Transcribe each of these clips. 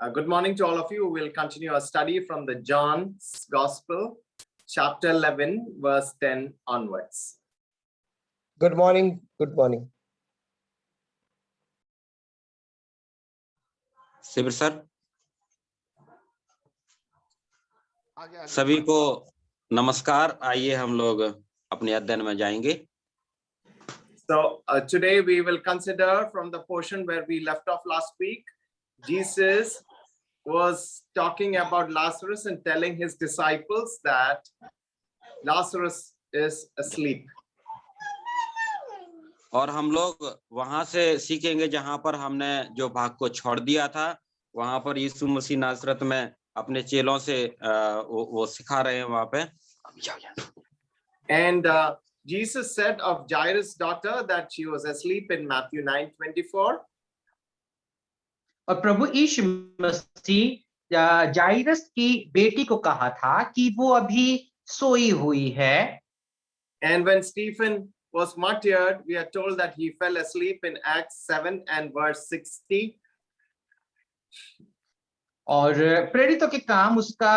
Good morning to all of you. We'll continue our study from the John's Gospel, chapter 11, verse 10 onwards. Good morning. Good morning. शिविर sir, सभी को नमस्कार। आइए हम लोग अपने अध्ययन में जाएंगे। So today we will consider from the portion where we left off last week. Jesus was talking about Lazarus and telling his disciples that Lazarus is asleep. और हम लोग वहां से सीखेंगे जहां पर हमने जो भाग को छोड़ दिया था। वहां पर यीशु मसीह नासरत में अपने चेलों से वो सिखा रहे हैं वहां पे। And Jesus said of Jairus' daughter that she was asleep in Matthew 9:24. और प्रभु यीशु मसीह जाइरस की बेटी को कहा था कि वो अभी सोई हुई है। And when Stephen was martyred, we are told that he fell asleep in Acts 7 and verse 60. और प्रेरितों के काम उसका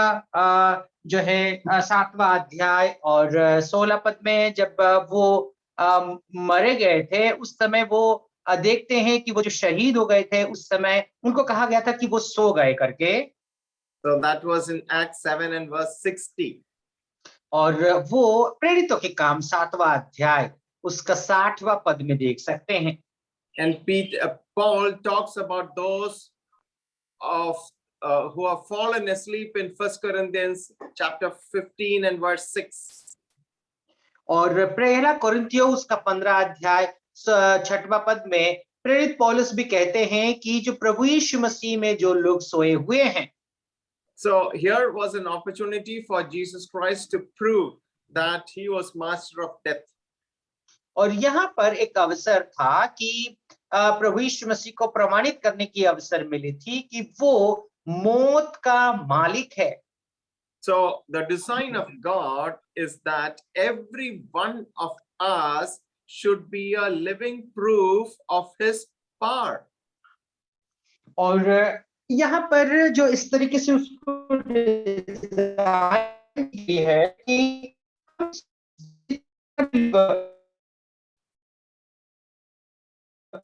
जो है 7वां अध्याय और 16 पद में जब वो मरे गए थे, उस समय वो देखते हैं कि वो जो शहीद हो गए थे उस समय उनको कहा गया था कि वो सो गए करके। So that was in Acts 7 and verse 60. और वो प्रेरितों के काम 7वां अध्याय उसका 60वां पद में देख सकते हैं। And Paul talks about those of who have fallen asleep in 1 Corinthians chapter 15 and verse 6. और पहला कोरिन्थियों उसका 15 अध्याय 6वां पद में प्रेरित पौलुस भी कहते हैं कि जो प्रभु यीशु मसीह में जो लोग सोए हुए हैं। So here was an opportunity for Jesus Christ to prove that he was master of death. और यहाँ पर एक अवसर था कि प्रभु यीशु मसीह को प्रमाणित करने की अवसर मिली थी कि वो मौत का मालिक है। So the design of God is that every one of us should be a living proof of his power. और यहाँ पर जो इस तरीके से उसको डिजाइन की है कि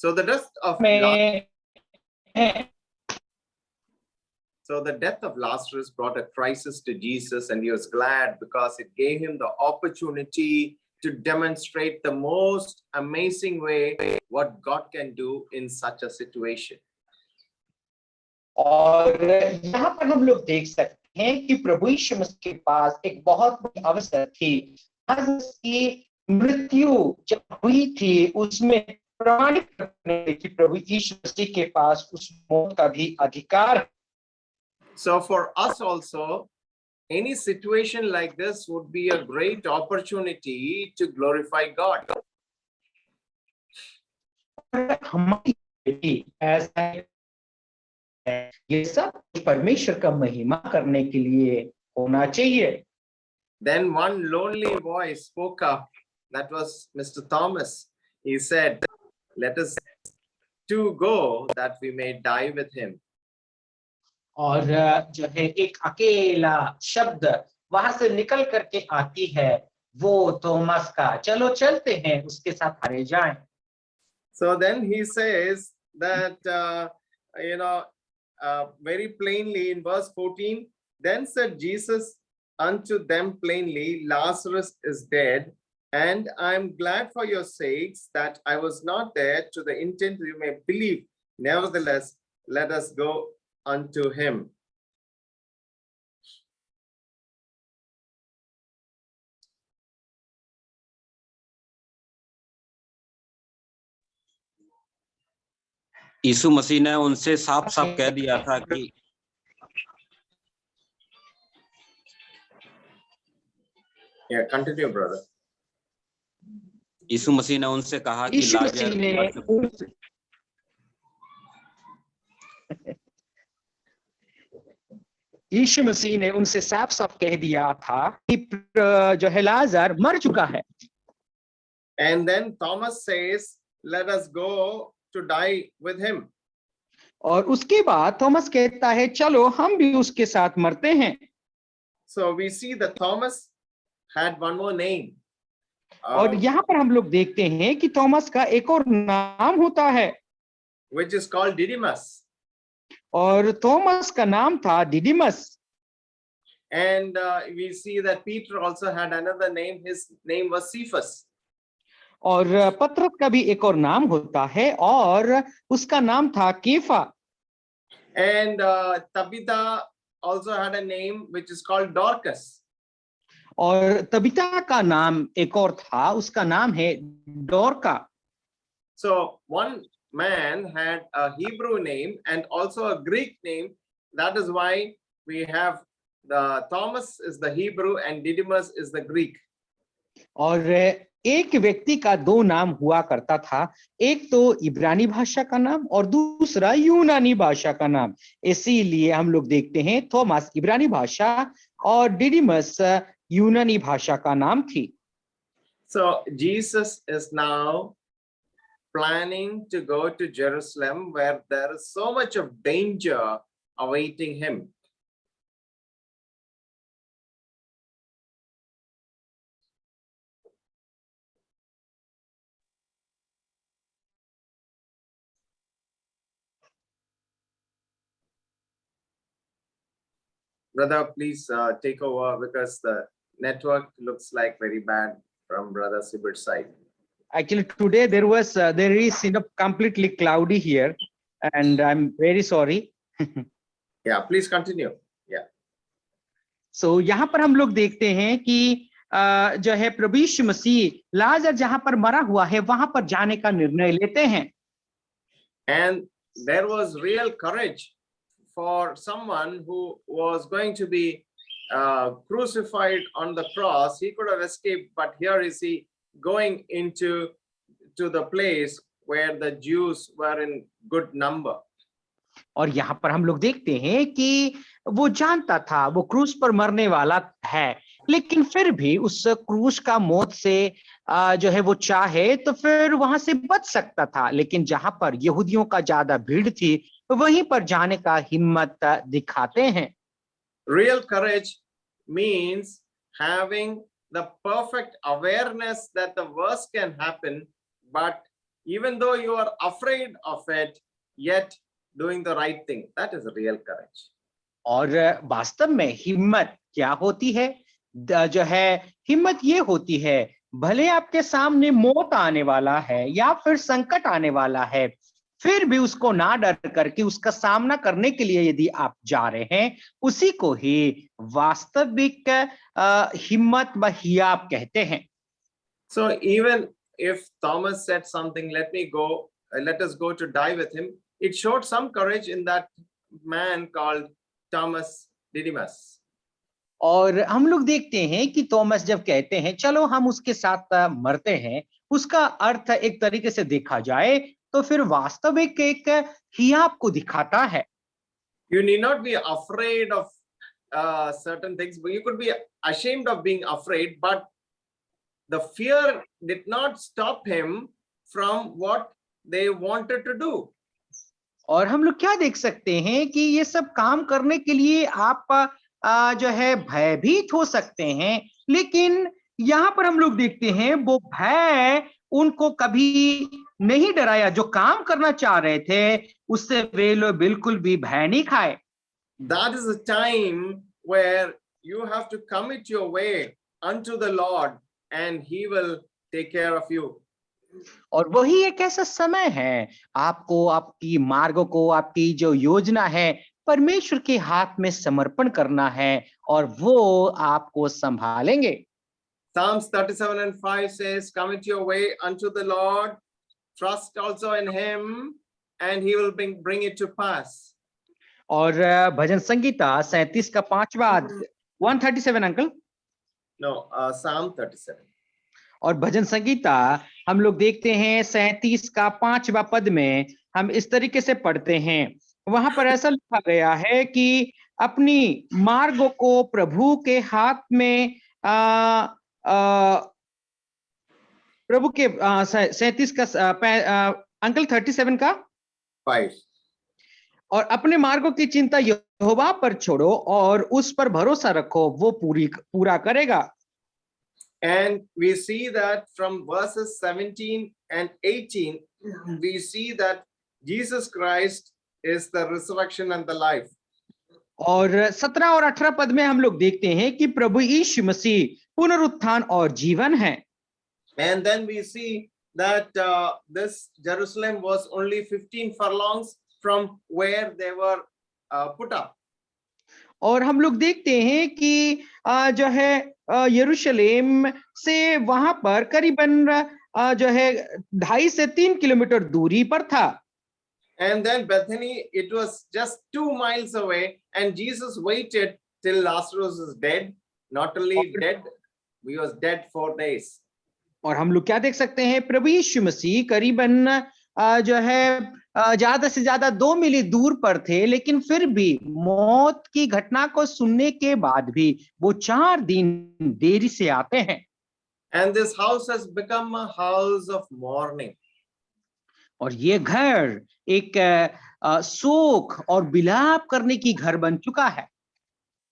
So the death of Lazarus brought a crisis to Jesus, and he was glad because it gave him the opportunity to demonstrate the most amazing way what God can do in such a situation. और यहाँ पर हम लोग देख सकते हैं कि प्रभु यीशु मसीह के पास एक बहुत बड़ी अवसर थी। उसकी मृत्यु जब हुई थी उसमें प्रमाणित करने की प्रभु यीशु मसीह के पास उस मौत का भी अधिकार है। So for us also, any situation like this would be a great opportunity to glorify God. हमारी ऐसा ये सब परमेश्वर का महिमा करने के लिए होना चाहिए। Then one lonely voice spoke up. That was Mr. Thomas. He said, "Let us two go that we may die with him." और जो है एक अकेला शब्द वहां से निकल करके आती है वो थॉमस का, चलो चलते हैं उसके साथ मारे जाएं। So then he says that very plainly in verse 14, then said Jesus unto them plainly, Lazarus is dead, and I am glad for your sakes that I was not there, to the intent you may believe. Nevertheless, let us go unto him. यीशु मसीह ने उनसे साफ साफ कह दिया था कि continue brother. यीशु मसीह ने उनसे कहा कि यीशु मसीह ने उनसे साफ साफ कह दिया था कि जो है लाजर मर चुका है। And then Thomas says, let us go to die with him. और उसके बाद थॉमस कहता है चलो हम भी उसके साथ मरते हैं। So we see that Thomas had one more name. और यहाँ पर हम लोग देखते हैं कि थॉमस का एक और नाम होता है, which is called Didymus. और थॉमस का नाम था डिडिमस। And we see that Peter also had another name. His name was Cephas. और पतरस का भी एक और नाम होता है और उसका नाम था केफा। And Tabitha also had a name which is called Dorcas. और तबीता का नाम एक और था, उसका नाम है डोरका। So one man had a Hebrew name and also a Greek name. That is why we have the Thomas is the Hebrew and Didymus is the Greek. और एक व्यक्ति का दो नाम हुआ करता था, एक तो इब्रानी भाषा का नाम और दूसरा यूनानी भाषा का नाम। इसीलिए हम लोग देखते हैं थॉमस इब्रानी भाषा और डिडिमस यूनानी भाषा का नाम थी। So Jesus is now planning to go to Jerusalem where there is so much of danger awaiting him. Brother, please take over because the network looks like very bad from Brother Sibir's side. Actually, today there is completely cloudy here, and I'm very sorry. Yeah, please continue. Yeah. So यहाँ पर हम लोग देखते हैं कि जो है प्रभु यीशु मसीह लाजर जहां पर मरा हुआ है वहां पर जाने का निर्णय लेते हैं। And there was real courage for someone who was going to be crucified on the cross. He could have escaped, but here is he going into the place where the Jews were in good number. और यहाँ पर हम लोग देखते हैं कि वो जानता था वो क्रूस पर मरने वाला है, लेकिन फिर भी उस क्रूस का मौत से जो है वो चाहे तो फिर वहां से बच सकता था, लेकिन जहां पर यहूदियों का ज्यादा भीड़ थी वहीं पर जाने का हिम्मत दिखाते हैं। Real courage means having the perfect awareness that the worst can happen, but even though you are afraid of it, yet doing the right thing. That is real courage. और वास्तव में हिम्मत क्या होती है? जो है हिम्मत ये होती है, भले आपके सामने मौत आने वाला है या फिर संकट आने वाला है, फिर भी उसको ना डर करके उसका सामना करने के लिए यदि आप जा रहे हैं, उसी को ही वास्तविक हिम्मत व हियाब कहते हैं। So even if Thomas said something, let us go to die with him, it showed some courage in that man called Thomas Didymus. और हम लोग देखते हैं कि थॉमस जब कहते हैं चलो हम उसके साथ मरते हैं, उसका अर्थ एक तरीके से देखा जाए तो फिर वास्तविक एक हियाब को दिखाता है। You need not be afraid of certain things, but you could be ashamed of being afraid, but the fear did not stop him from what they wanted to do. और हम लोग क्या देख सकते हैं कि ये सब काम करने के लिए आप जो है भयभीत हो सकते हैं, लेकिन यहाँ पर हम लोग देखते हैं वो भय उनको कभी नहीं डराया। जो काम करना चाह रहे थे उससे वे लोग बिल्कुल भी भय नहीं खाए। That is a time where you have to commit your way unto the Lord and he will take care of you. और वही एक ऐसा समय है, आपको आपकी मार्गों को, आपकी जो योजना है परमेश्वर के हाथ में समर्पण करना है और वो आपको संभालेंगे। Psalms 37:5 says, commit your way unto the Lord, trust also in him, and he will bring it to pass. और भजन संगीता 37 का 5वां 137 अंकल। No, Psalm 37. और भजन संगीता हम लोग देखते हैं 37 का 5वां पद में हम इस तरीके से पढ़ते हैं, वहां पर ऐसा लिखा गया है कि अपनी मार्गों को प्रभु के हाथ में प्रभु के 37 का अंकल 37 का 5. और अपने मार्गों की चिंता यहोवा पर छोड़ो और उस पर भरोसा रखो, वो पूरा करेगा। And we see that from verses 17 and 18, we see that Jesus Christ is the resurrection and the life. और 17 और 18 पद में हम लोग देखते हैं कि प्रभु यीशु मसीह पुनरुत्थान और जीवन है। And then we see that this Jerusalem was only 15 furlongs from where they were put up. और हम लोग देखते हैं कि जो है यरूशलेम से वहां पर करीबन जो है 2.5 से 3 किलोमीटर दूरी पर था। And then Bethany, it was just 2 miles away, and Jesus waited till Lazarus is dead. Not only dead, he was dead 4 days. और हम लोग क्या देख सकते हैं, प्रभु यीशु मसीह करीबन जो है ज्यादा से ज्यादा 2 मील दूर पर थे, लेकिन फिर भी मौत की घटना को सुनने के बाद भी वो 4 दिन देरी से आते हैं। And this house has become a house of mourning. और ये घर एक शोक और विलाप करने की घर बन चुका है।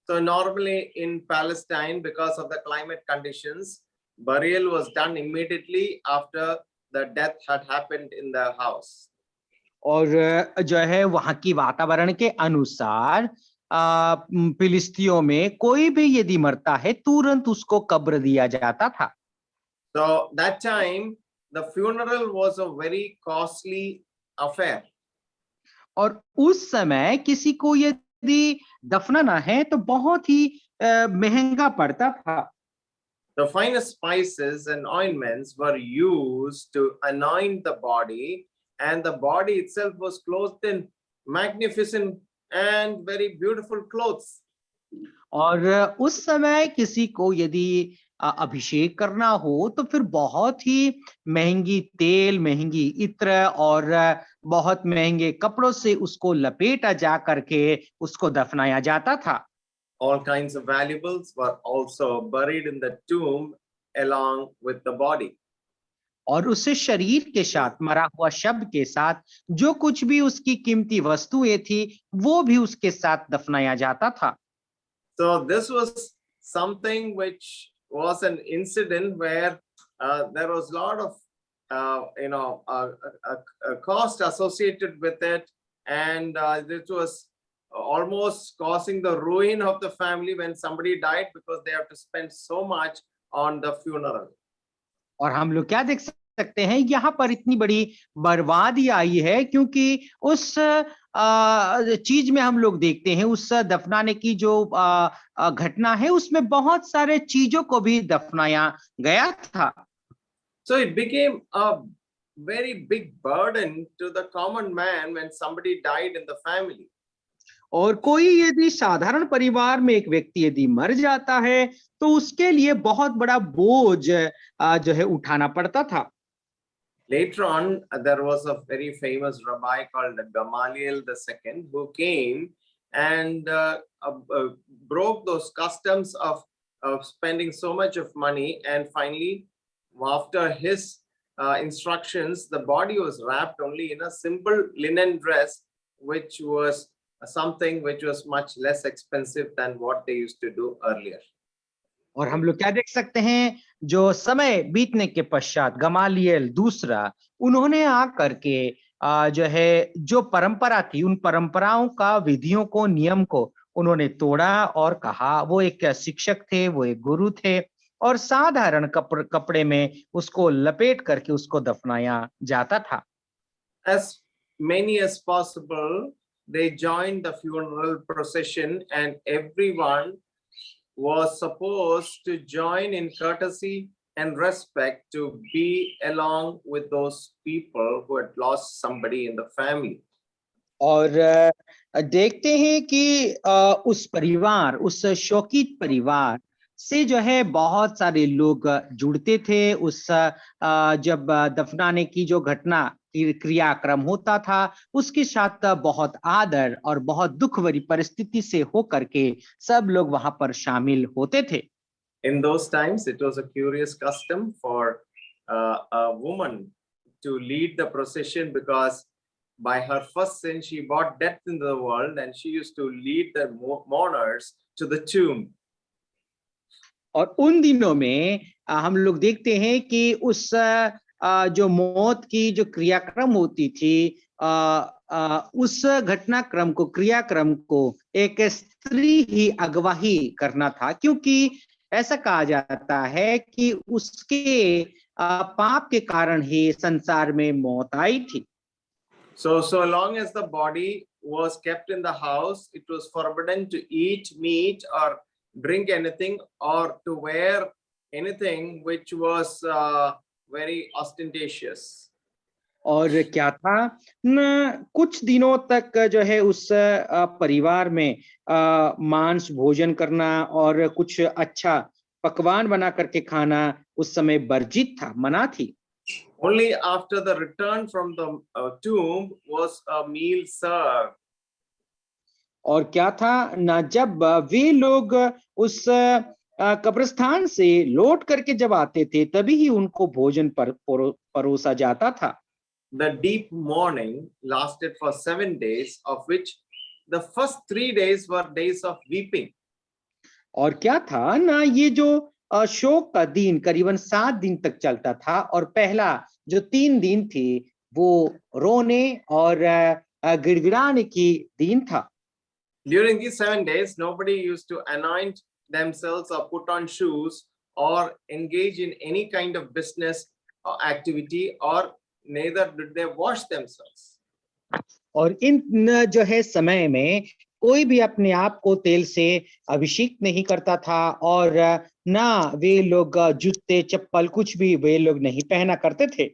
So normally in Palestine, because of the climate conditions, burial was done immediately after the death had happened in the house. और जो है वहां की वातावरण के अनुसार फिलिस्तियों में कोई भी यदि मरता है तुरंत उसको कब्र दिया जाता था। So that time the funeral was a very costly affair. और उस समय किसी को यदि दफनाना है तो बहुत ही महंगा पड़ता था। The finest spices and ointments were used to anoint the body, and the body itself was clothed in magnificent and very beautiful clothes. और उस समय किसी को यदि अभिषेक करना हो तो फिर बहुत ही महंगी तेल, महंगी इत्र और बहुत महंगे कपड़ों से उसको लपेटा जा करके उसको दफनाया जाता था। All kinds of valuables were also buried in the tomb along with the body. और उस शरीर के साथ, मरा हुआ शब्द के साथ जो कुछ भी उसकी कीमती वस्तुएं थी वो भी उसके साथ दफनाया जाता था। So this was something which was an incident where there was a lot of a cost associated with it, and this was almost causing the ruin of the family when somebody died, because they have to spend so much on the funeral. और हम लोग क्या देख सकते हैं, यहाँ पर इतनी बड़ी बर्बादी आई है क्योंकि उस चीज में हम लोग देखते हैं, उस दफनाने की जो घटना है उसमें बहुत सारे चीजों को भी दफनाया गया था। So it became a very big burden to the common man when somebody died in the family. और कोई यदि साधारण परिवार में एक व्यक्ति यदि मर जाता है तो उसके लिए बहुत बड़ा बोझ जो है उठाना पड़ता था। Later on, there was a very famous rabbi called Gamaliel II who came and broke those customs of spending so much of money. And finally, after his instructions, the body was wrapped only in a simple linen dress, which was something which was much less expensive than what they used to do earlier. और हम लोग क्या देख सकते हैं, जो समय बीतने के पश्चात गमालियल दूसरा, उन्होंने आकर के जो है जो परंपरा थी उन परंपराओं का, विधियों को, नियम को उन्होंने तोड़ा और कहा वो एक शिक्षक थे, वो एक गुरु थे और साधारण कपड़े में उसको लपेट करके उसको दफनाया जाता था। As many as possible, they joined the funeral procession, and everyone was supposed to join in courtesy and respect to be along with those people who had lost somebody in the family. और देखते हैं कि उस परिवार, उस शोकित परिवार से जो है बहुत सारे लोग जुड़ते थे। उस जब दफनाने की जो घटना क्रियाक्रम होता था उसके साथ बहुत आदर और बहुत दुख भरी परिस्थिति से होकर के सब लोग वहां पर शामिल होते थे। In those times, it was a curious custom for a woman to lead the procession, because by her first sin, she brought death into the world, and she used to lead the mourners to the tomb. और उन दिनों में हम लोग देखते हैं कि उस जो मौत की जो क्रियाक्रम होती थी, उस घटनाक्रम को, क्रियाक्रम को एक स्त्री ही अगवाही करना था, क्योंकि ऐसा कहा जाता है कि उसके पाप के कारण ही संसार में मौत आई थी। So long as the body was kept in the house, it was forbidden to eat meat or drink anything or to wear anything which was very ostentatious. और क्या था न, कुछ दिनों तक जो है उस परिवार में मांस भोजन करना और कुछ अच्छा पकवान बना करके खाना उस समय वर्जित था, मना थी। Only after the return from the tomb was a meal served. और क्या था ना, जब वे लोग उस कब्रिस्तान से लौट करके जब आते थे, तभी ही उनको भोजन परोसा जाता था। The deep mourning lasted for 7 days, of which the first 3 days were days of weeping. और क्या था ना, ये जो शोक का दिन करीबन 7 दिन तक चलता था, और पहला जो 3 दिन थे वो रोने और गिड़गिड़ाने की दिन था। During these 7 days, nobody used to anoint themselves or put on shoes or engage in any kind of business or activity, or neither did they wash themselves. और इन जो है समय में कोई भी अपने आप को तेल से अभिषेक नहीं करता था, और ना वे लोग जूते चप्पल कुछ भी वे लोग नहीं पहना करते थे।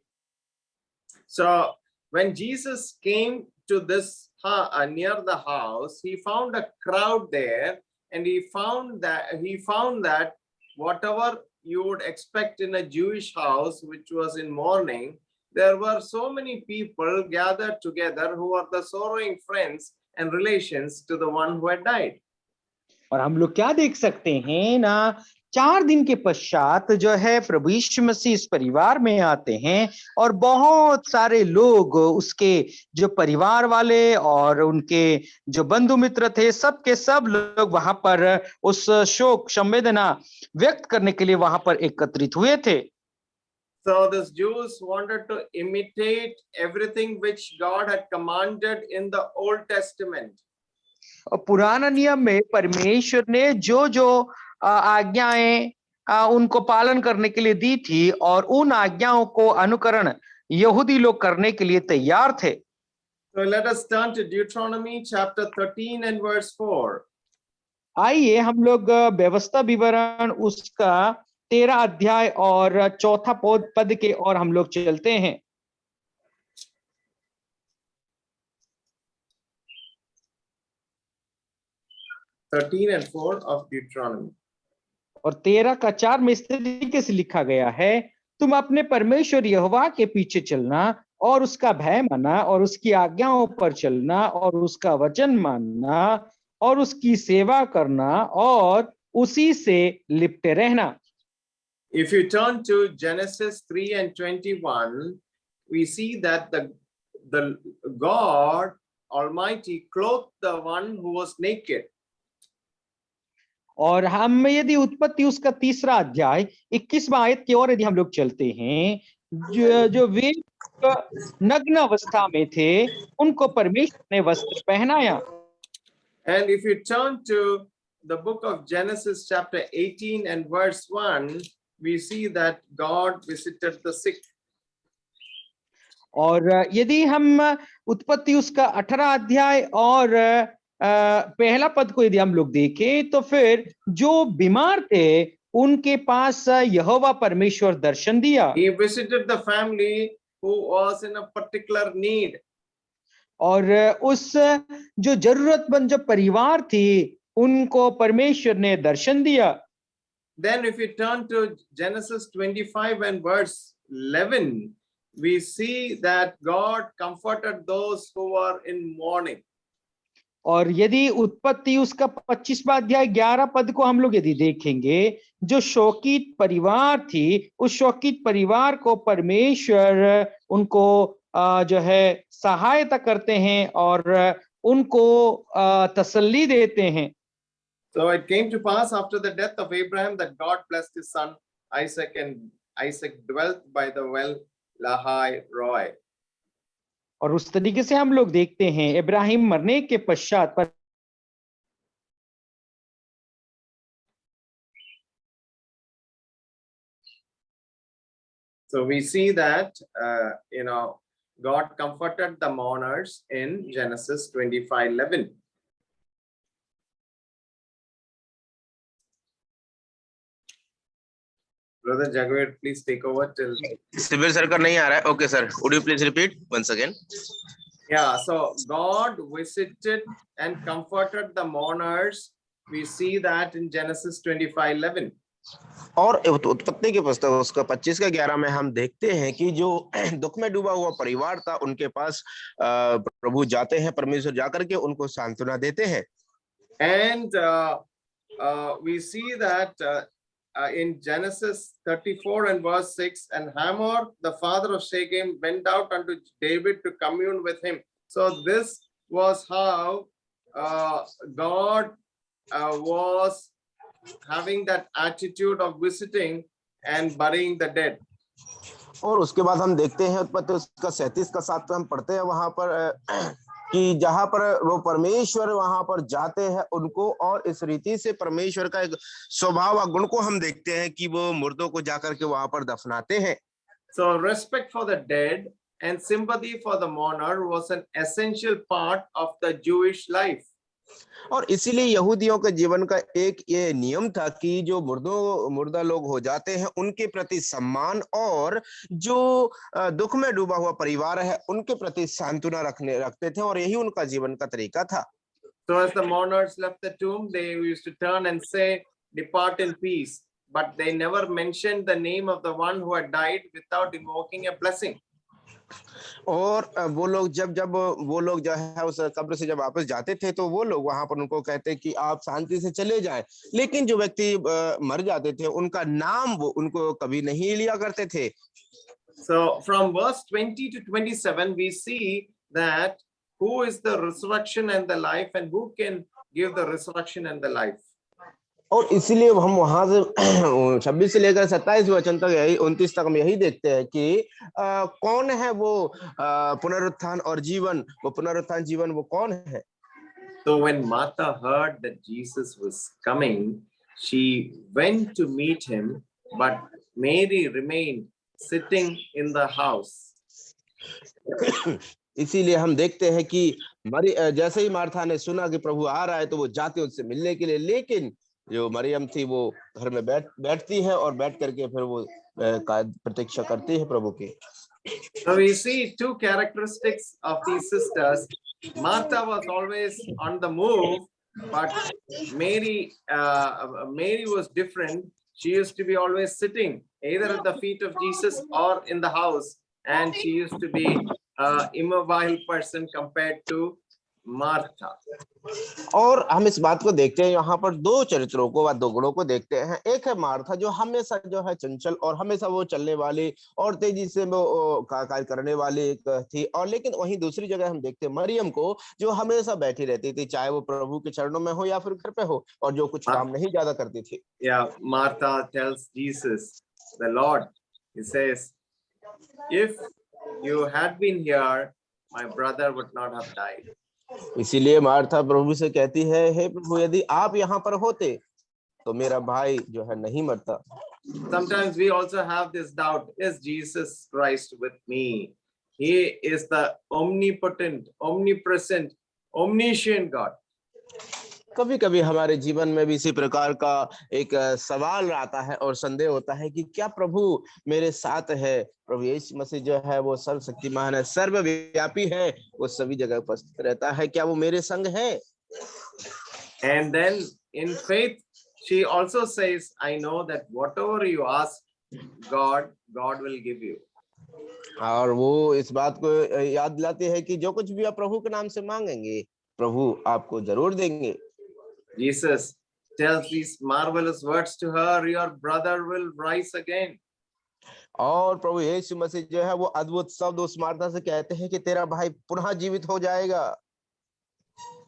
So when Jesus came to this near the house, he found a crowd there, and he found that whatever you would expect in a Jewish house, which was in mourning, there were so many people gathered together who were the sorrowing friends and relations to the one who had died. और हम लोग क्या देख सकते हैं ना, 4 दिन के पश्चात जो है प्रभु यीशु मसीह इस परिवार में आते हैं, और बहुत सारे लोग उसके जो परिवार वाले और उनके जो बंधु मित्र थे, सब के सब लोग वहां पर उस शोक संवेदना व्यक्त करने के लिए वहां पर एकत्रित हुए थे। So the Jews wanted to imitate everything which God had commanded in the Old Testament. और पुराना नियम में परमेश्वर ने जो जो आज्ञाएं उनको पालन करने के लिए दी थी, और उन आज्ञाओं को अनुकरण यहूदी लोग करने के लिए तैयार थे। So let us turn to Deuteronomy chapter 13 and verse 4. आइए हम लोग व्यवस्था विवरण उसका 13 अध्याय और 4 पद के और हम लोग चलते हैं। 13 and 4 of Deuteronomy. और 13 का 4 में इस तरीके से लिखा गया है, तुम अपने परमेश्वर यहोवा के पीछे चलना और उसका भय मानना और उसकी आज्ञाओं पर चलना और उसका वचन मानना और उसकी सेवा करना और उसी से लिपटे रहना। If you turn to Genesis 3 and 21, we see that the God Almighty clothed the one who was naked. और हम यदि उत्पत्ति उसका 3 अध्याय 21वां आयत की ओर यदि हम लोग चलते हैं, जो वे नग्न अवस्था में थे उनको परमेश्वर ने वस्त्र पहनाया। And if you turn to the book of Genesis chapter 18 and verse 1, we see that God visited the sick. और यदि हम उत्पत्ति उसका 18 अध्याय और पहला पद को यदि हम लोग देखें, तो फिर जो बीमार थे उनके पास यहोवा परमेश्वर दर्शन दिया। He visited the family who was in a particular need. और उस जो जरूरतमंद जो परिवार थी उनको परमेश्वर ने दर्शन दिया। Then if you turn to Genesis 25 and verse 11, we see that God comforted those who were in mourning. और यदि उत्पत्ति उसका 25वां अध्याय 11 पद को हम लोग यदि देखेंगे, जो शोकित परिवार थी, उस शोकित परिवार को परमेश्वर उनको जो है सहायता करते हैं और उनको तसल्ली देते हैं। So it came to pass after the death of Abraham that God blessed his son Isaac, and Isaac dwelt by the well Lahai Roi. और उस तरीके से हम लोग देखते हैं इब्राहिम मरने के पश्चात पर So we see that God comforted the mourners in Genesis 25:11. Brother Jagvir, please take over till. Civil sir का नहीं आ रहा है. Okay sir, would you please repeat once again? Yeah, so God visited and comforted the mourners. We see that in Genesis 25:11. और उत्पत्ति के पुस्तक उसका 25:11 में हम देखते हैं कि जो दुख में डूबा हुआ परिवार था उनके पास प्रभु जाते हैं, परमेश्वर जाकर के उनको सांत्वना देते हैं. And we see that in Genesis 34 and verse 6, and Hamor, the father of Shechem, went out unto David to commune with him. So this was how God was having that attitude of visiting and burying the dead. और उसके बाद हम देखते हैं उत्पत्ति उसका 37 का 7 हम पढ़ते हैं वहां पर कि जहां पर वो परमेश्वर वहां पर जाते हैं उनको, और इस रीति से परमेश्वर का एक स्वभाव और गुण को हम देखते हैं कि वो मुर्दों को जाकर के वहां पर दफनाते हैं. So respect for the dead and sympathy for the mourner was an essential part of the Jewish life. और इसीलिए यहूदियों के जीवन का एक ये नियम था कि जो मुर्दा लोग हो जाते हैं उनके प्रति सम्मान, और जो दुख में डूबा हुआ परिवार है उनके प्रति सांत्वना रखते थे, और यही उनका जीवन का तरीका था. So as the mourners left the tomb, they used to turn and say, "Depart in peace," but they never mentioned the name of the one who had died without invoking a blessing. और वो लोग जब वो लोग जो है उस कब्र से जब वापस जाते थे तो वो लोग वहां पर उनको कहते कि आप शांति से चले जाएं, लेकिन जो व्यक्ति मर जाते थे उनका नाम वो उनको कभी नहीं लिया करते थे. So from verse 20 to 27, we see that who is the resurrection and the life, and who can give the resurrection and the life. और इसीलिए हम वहां से 26 से लेकर 27 वचन तक, यही 29 तक हम यही देखते हैं कि कौन है वो पुनरुत्थान और जीवन, वो पुनरुत्थान जीवन वो कौन है. So when Martha heard that Jesus was coming, she went to meet him, but Mary remained sitting in the house. इसीलिए हम देखते हैं कि जैसे ही मार्था ने सुना कि प्रभु आ रहा है तो वो जाते उससे मिलने के लिए, लेकिन जो मरियम थी वो घर में बैठती है और बैठ करके फिर वो प्रतीक्षा करती है प्रभु की. So we see two characteristics of these sisters. Martha was always on the move, but Mary was different. She used to be always sitting either at the feet of Jesus or in the house, and she used to be an immobile person compared to Martha. और हम इस बात को देखते हैं यहाँ पर दो चरित्रों को व दो गुणों को देखते हैं. एक है मार्था जो हमेशा जो है चंचल और हमेशा वो चलने वाली और तेजी से वो कार्य करने वाली एक थी, और लेकिन वहीं दूसरी जगह हम देखते हैं मरियम को जो हमेशा बैठी रहती थी, चाहे वो प्रभु के चरणों में हो या फिर घर पे हो, और जो कुछ काम नहीं ज्यादा करती थी. Yeah, Martha tells Jesus, the Lord, he says, if you had been here, my brother would not have died. इसीलिए मार्था प्रभु से कहती है, हे प्रभु यदि आप यहाँ पर होते तो मेरा भाई जो है नहीं मरता. Sometimes we also have this doubt, is Jesus Christ with me? He is the omnipotent, omnipresent, omniscient God. कभी कभी हमारे जीवन में भी इसी प्रकार का एक सवाल आता है और संदेह होता है कि क्या प्रभु मेरे साथ है. प्रभु यीशु मसीह जो है वो सर्वशक्तिमान है, सर्वव्यापी है, वो सभी जगह उपस्थित रहता है. क्या वो मेरे संग है? And then in faith, she also says, I know that whatever you ask God, God will give you. और वो इस बात को याद दिलाती है कि जो कुछ भी आप प्रभु के नाम से मांगेंगे प्रभु आपको जरूर देंगे. Jesus tells these marvelous words to her, your brother will rise again. और प्रभु यीशु मसीह जो है वो अद्भुत शब्द उस मार्था से कहते हैं कि तेरा भाई पुनः जीवित हो जाएगा।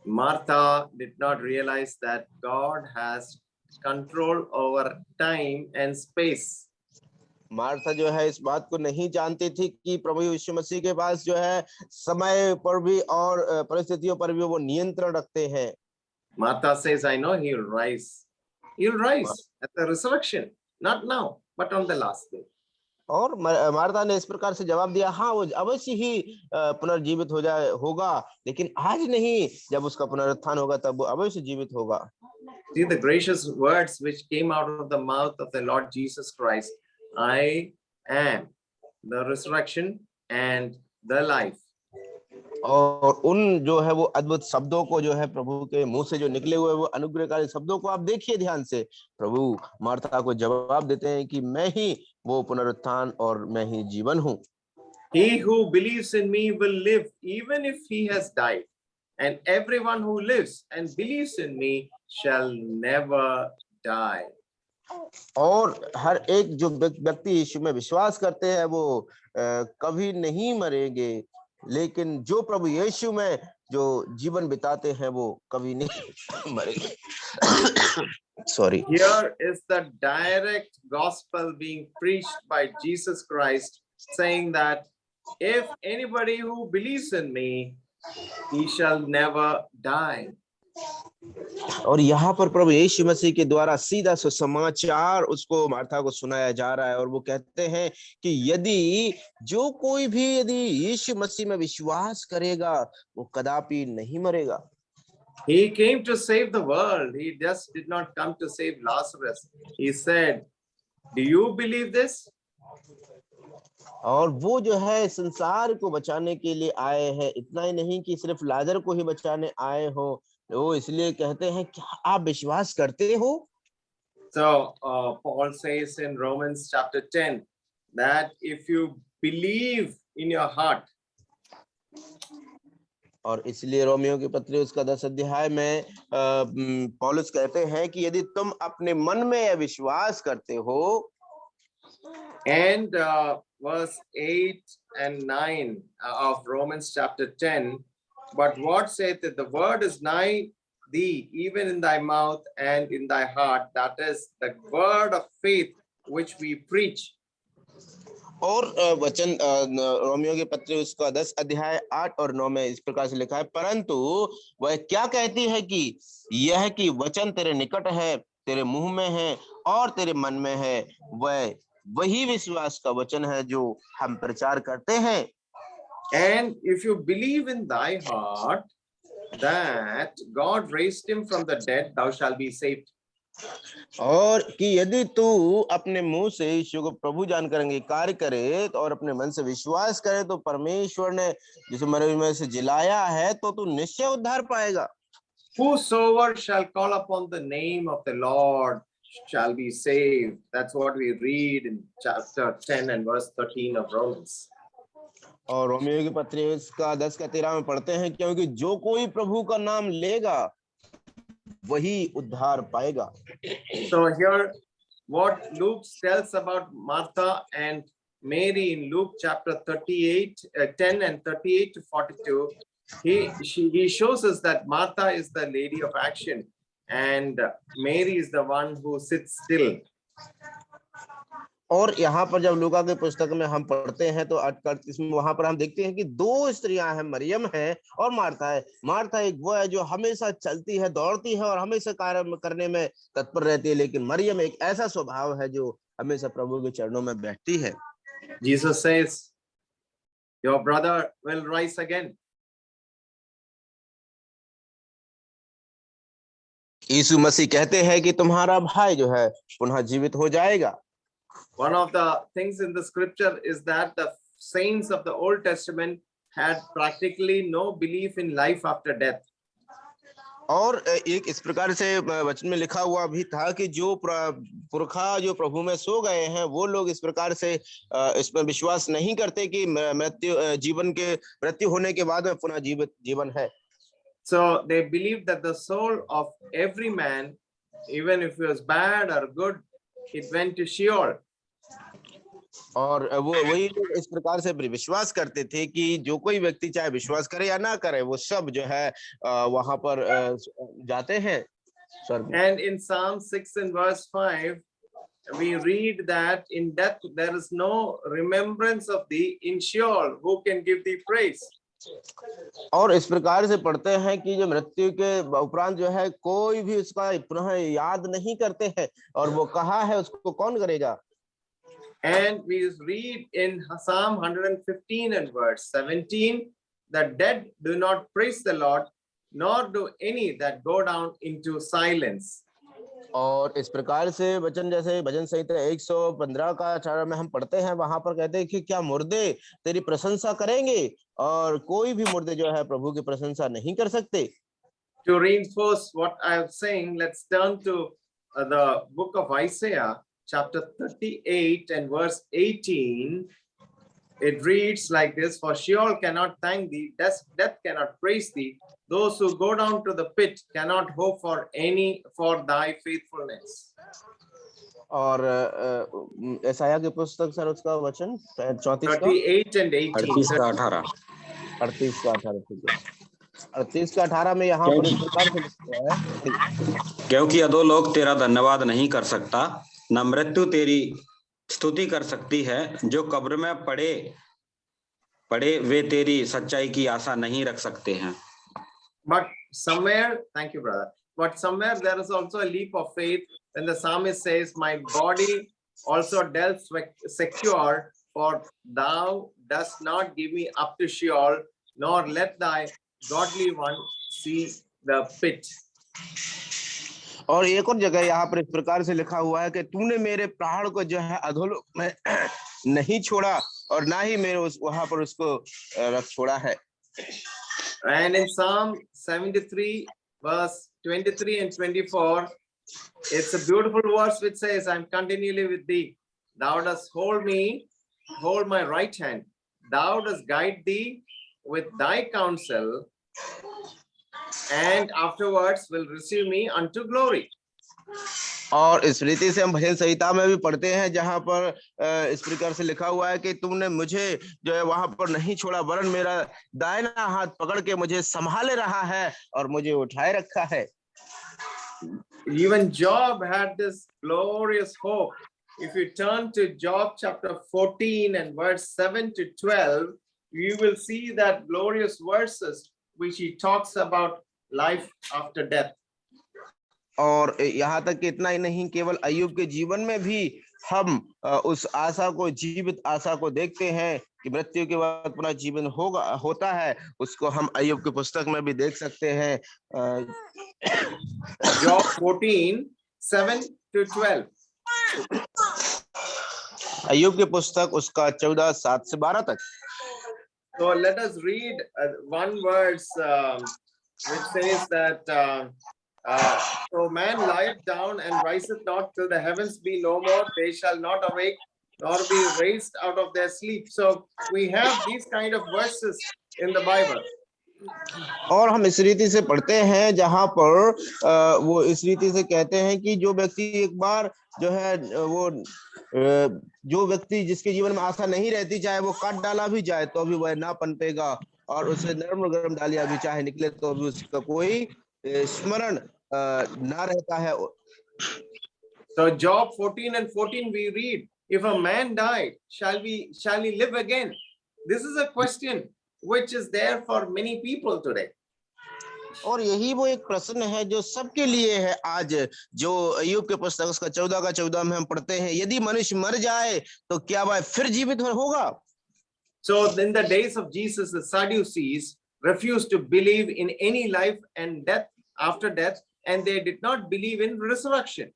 Martha did not realize that God has control over time and space. Martha जो है इस बात को नहीं जानती थी कि प्रभु यीशु मसीह के पास जो है समय पर भी और परिस्थितियों पर भी वो नियंत्रण रखते हैं। Martha says, I know he'll rise. He'll rise at the resurrection, not now, but on the last day. और मार्था ने इस प्रकार से जवाब दिया, हाँ वो अवश्य ही पुनर्जीवित होगा, लेकिन आज नहीं, जब उसका पुनरुत्थान होगा तब वो अवश्य जीवित होगा। See the gracious words which came out of the mouth of the Lord Jesus Christ. I am the resurrection and the life. और उन जो है वो अद्भुत शब्दों को जो है प्रभु के मुंह से जो निकले हुए वो अनुग्रहकारी शब्दों को आप देखिए ध्यान से। प्रभु मार्था को जवाब देते हैं कि मैं ही वो पुनरुत्थान और मैं ही जीवन हूँ। He who believes in me will live even if he has died, and everyone who lives and believes in me shall never die. और हर एक जो व्यक्ति यीशु में विश्वास करते हैं वो कभी नहीं मरेंगे, लेकिन जो प्रभु यीशु में जो जीवन बिताते हैं वो कभी नहीं मरेंगे। Sorry. Here is the direct gospel being preached by Jesus Christ, saying that if anybody who believes in me, he shall never die. और यहाँ पर प्रभु यीशु मसीह के द्वारा सीधा सुसमाचार उसको मार्था को सुनाया जा रहा है, और वो कहते हैं कि यदि जो कोई भी यदि यीशु मसीह में विश्वास करेगा वो कदापि नहीं मरेगा। He came to save the world. He just did not come to save Lazarus. He said, do you believe this? और वो जो है संसार को बचाने के लिए आए हैं, इतना ही नहीं कि सिर्फ लाजर को ही बचाने आए हो, वो इसलिए कहते हैं क्या आप विश्वास करते हो? So Paul says in Romans chapter 10 that if you believe in your heart, और इसलिए रोमियो की पत्री उसका 10 अध्याय में पौलुस कहते हैं कि यदि तुम अपने मन में यह विश्वास करते हो, and verse 8 and 9 of Romans chapter 10, but what saith that the word is nigh thee, even in thy mouth and in thy heart, that is the word of faith which we preach. और वचन Romeo के पत्र उसका 10 अध्याय 8 और 9 में इस प्रकार से लिखा है, परंतु वह क्या कहती है कि यह कि वचन तेरे निकट है, तेरे मुंह में है और तेरे मन में है, वह वही विश्वास का वचन है जो हम प्रचार करते हैं। And if you believe in thy heart that God raised him from the dead, thou shalt be saved. और कि यदि तू अपने मुंह से यीशु को प्रभु जानकर अंगीकार करे और अपने मन से विश्वास करे तो परमेश्वर ने जिसे मरे हुए में से जिलाया है तो तू निश्चय उद्धार पाएगा। Whosoever shall call upon the name of the Lord shall be saved. That's what we read in chapter 10 and verse 13 of Romans. और रोमियो की पत्री इसका 10 का 13 में पढ़ते हैं, क्योंकि जो कोई प्रभु का नाम लेगा वही उद्धार पाएगा। So here what Luke tells about Martha and Mary in Luke chapter 38, 10 and 38 to 42, he shows us that Martha is the lady of action and Mary is the one who sits still. और यहाँ पर जब लूका के पुस्तक में हम पढ़ते हैं तो इसमें वहां पर हम देखते हैं कि दो स्त्रियां हैं, मरियम है और मार्था है। मार्था एक वो है जो हमेशा चलती है, दौड़ती है और हमेशा कार्य करने में तत्पर रहती है, लेकिन मरियम एक ऐसा स्वभाव है जो हमेशा प्रभु के चरणों में बैठती है। Jesus says, your brother will rise again. यीशु मसीह कहते हैं कि तुम्हारा भाई जो है पुनः जीवित हो जाएगा। One of the things in the scripture is that the saints of the Old Testament had practically no belief in life after death. और एक इस प्रकार से वचन में लिखा हुआ भी था कि जो पुरखा जो प्रभु में सो गए हैं वो लोग इस प्रकार से इसमें विश्वास नहीं करते कि मृत्यु होने के बाद में पुनः जीवन है। So they believed that the soul of every man, even if he was bad or good, it went to Sheol. और वो वही लोग इस प्रकार से विश्वास करते थे कि जो कोई व्यक्ति चाहे विश्वास करे या ना करे, वो सब जो है वहां पर जाते हैं स्वर्ग में। And in Psalm 6 and verse 5, we read that in death there is no remembrance of thee. In Sheol, who can give thee praise? और इस प्रकार से पढ़ते हैं कि जो मृत्यु के उपरांत जो है कोई भी उसका पुनः याद नहीं करते हैं, और वो कहा है उसको कौन करेगा। And we read in Psalm 115 and verse 17, the dead do not praise the Lord, nor do any that go down into silence. और इस प्रकार से वचन जैसे भजन संहिता 115 का 18 में हम पढ़ते हैं, वहां पर कहते हैं कि क्या मुर्दे तेरी प्रशंसा करेंगे, और कोई भी मुर्दे जो है प्रभु की प्रशंसा नहीं कर सकते। To reinforce what I am saying, let's turn to the book of Isaiah, chapter 38 and verse 18. It reads like this: For Sheol cannot thank thee, death cannot praise thee. Those who go down to the pit cannot hope for thy faithfulness. और यशायाह की पुस्तक sir उसका वचन 34 का 38 and 18. 38 का 18। 38 का 18, ठीक है। 38 का 18 में यहाँ पर इस प्रकार से लिखा है, क्योंकि अधोलोक तेरा धन्यवाद नहीं कर सकता, न मृत्यु तेरी स्तुति कर सकती है। जो कब्र में पड़े वे तेरी सच्चाई की आशा नहीं रख सकते हैं। But somewhere, thank you, brother. But somewhere there is also a leap of faith when the psalmist says, my body also dwells secure, for thou dost not give me up to Sheol, nor let thy godly one see the pit. और एक और जगह यहाँ पर इस प्रकार से लिखा हुआ है कि तूने मेरे प्राण को जो है अधोलोक में नहीं छोड़ा, और ना ही मेरे वहां पर उसको रख छोड़ा है। And in Psalm 73, verse 23 and 24, it's a beautiful verse which says, I'm continually with thee. Thou dost hold my right hand. Thou dost guide thee with thy counsel, and afterwards will receive me unto glory. और इस रीति से हम भजन संहिता में भी पढ़ते हैं, जहां पर इस प्रकार से लिखा हुआ है कि तुमने मुझे जो है वहां पर नहीं छोड़ा, वरन मेरा दाहिना हाथ पकड़ के मुझे संभाले रहा है और मुझे उठाए रखा है। Even Job had this glorious hope. If you turn to Job chapter 14 and verse 7 to 12, you will see that glorious verses which he talks about life after death. और यहाँ तक कि इतना ही नहीं, केवल अय्यूब के जीवन में भी हम उस आशा को, जीवित आशा को देखते हैं कि मृत्यु के बाद पुनः जीवन होता है। उसको हम अय्यूब की पुस्तक में भी देख सकते हैं। Job 14, 7 to 12. अय्यूब की पुस्तक उसका 14, 7 से 12 तक। So let us read one verse which says that so man lieth down and riseth not till the heavens be no more. They shall not awake nor be raised out of their sleep. So we have these kind of verses in the Bible. और हम इस रीति से पढ़ते हैं जहां पर वो इस रीति से कहते हैं कि जो व्यक्ति एक बार जो है वो जो व्यक्ति जिसके जीवन में आशा नहीं रहती, चाहे वो काट डाला भी जाए तो भी वह ना पनपेगा, और उसे नरम गरम डालियां भी चाहे निकले तो भी उसका कोई स्मरण ना रहता है। So Job 14 and 14 we read, if a man died, shall he live again? This is a question which is there for many people today. और यही वो एक प्रश्न है जो सबके लिए है आज, जो अय्यूब के पुस्तक उसका 14 का 14 में हम पढ़ते हैं, यदि मनुष्य मर जाए तो क्या वह फिर जीवित होगा? So in the days of Jesus, the Sadducees refused to believe in any life and death after death, and they did not believe in resurrection.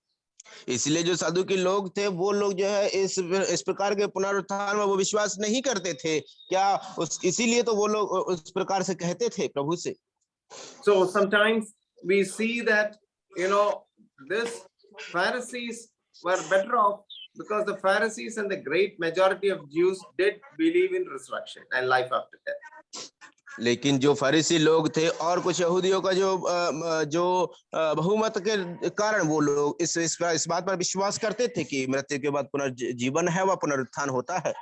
इसलिए जो साधु के लोग थे, वो लोग जो है इस प्रकार के पुनरुत्थान में वो विश्वास नहीं करते थे। क्या इसीलिए तो वो लोग उस प्रकार से कहते थे प्रभु से। So sometimes we see that, this Pharisees were better off because the Pharisees and the great majority of Jews did believe in resurrection and life after death. लेकिन जो फरीसी लोग थे और कुछ यहूदियों का जो बहुमत के कारण वो लोग इस बात पर विश्वास करते थे कि मृत्यु के बाद पुनर्जीवन है, वह पुनरुत्थान होता है।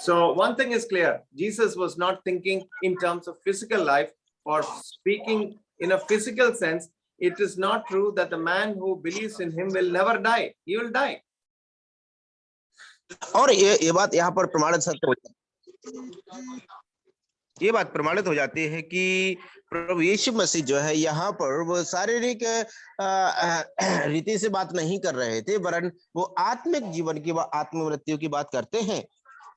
So one thing is clear, Jesus was not thinking in terms of physical life or speaking in a physical sense. It is not true that the man who believes in him will never die. He will die. और ये बात यहाँ पर प्रमाणित सत्य हो ये बात प्रमाणित हो जाती है कि प्रभु यीशु मसीह जो है यहाँ पर वो शारीरिक रीति से बात नहीं कर रहे थे, वरन वो आत्मिक जीवन की, व आत्म मृत्यु की बात करते हैं।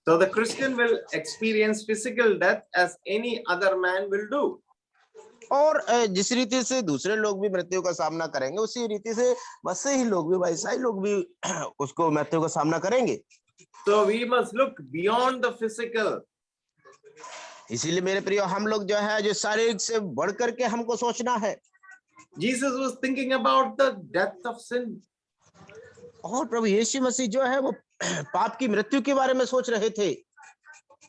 So the Christian will experience physical death as any other man will do. और जिस रीति से दूसरे लोग भी मृत्यु का सामना करेंगे, उसी रीति से मसीही लोग भी, ईसाई लोग भी उसको मृत्यु का सामना करेंगे। So we must look beyond the physical. इसीलिए मेरे प्रियो, हम लोग जो है जो शारीरिक से बढ़ करके हमको सोचना है। Jesus was thinking about the death of sin. और प्रभु यीशु मसीह जो है वो पाप की मृत्यु के बारे में सोच रहे थे।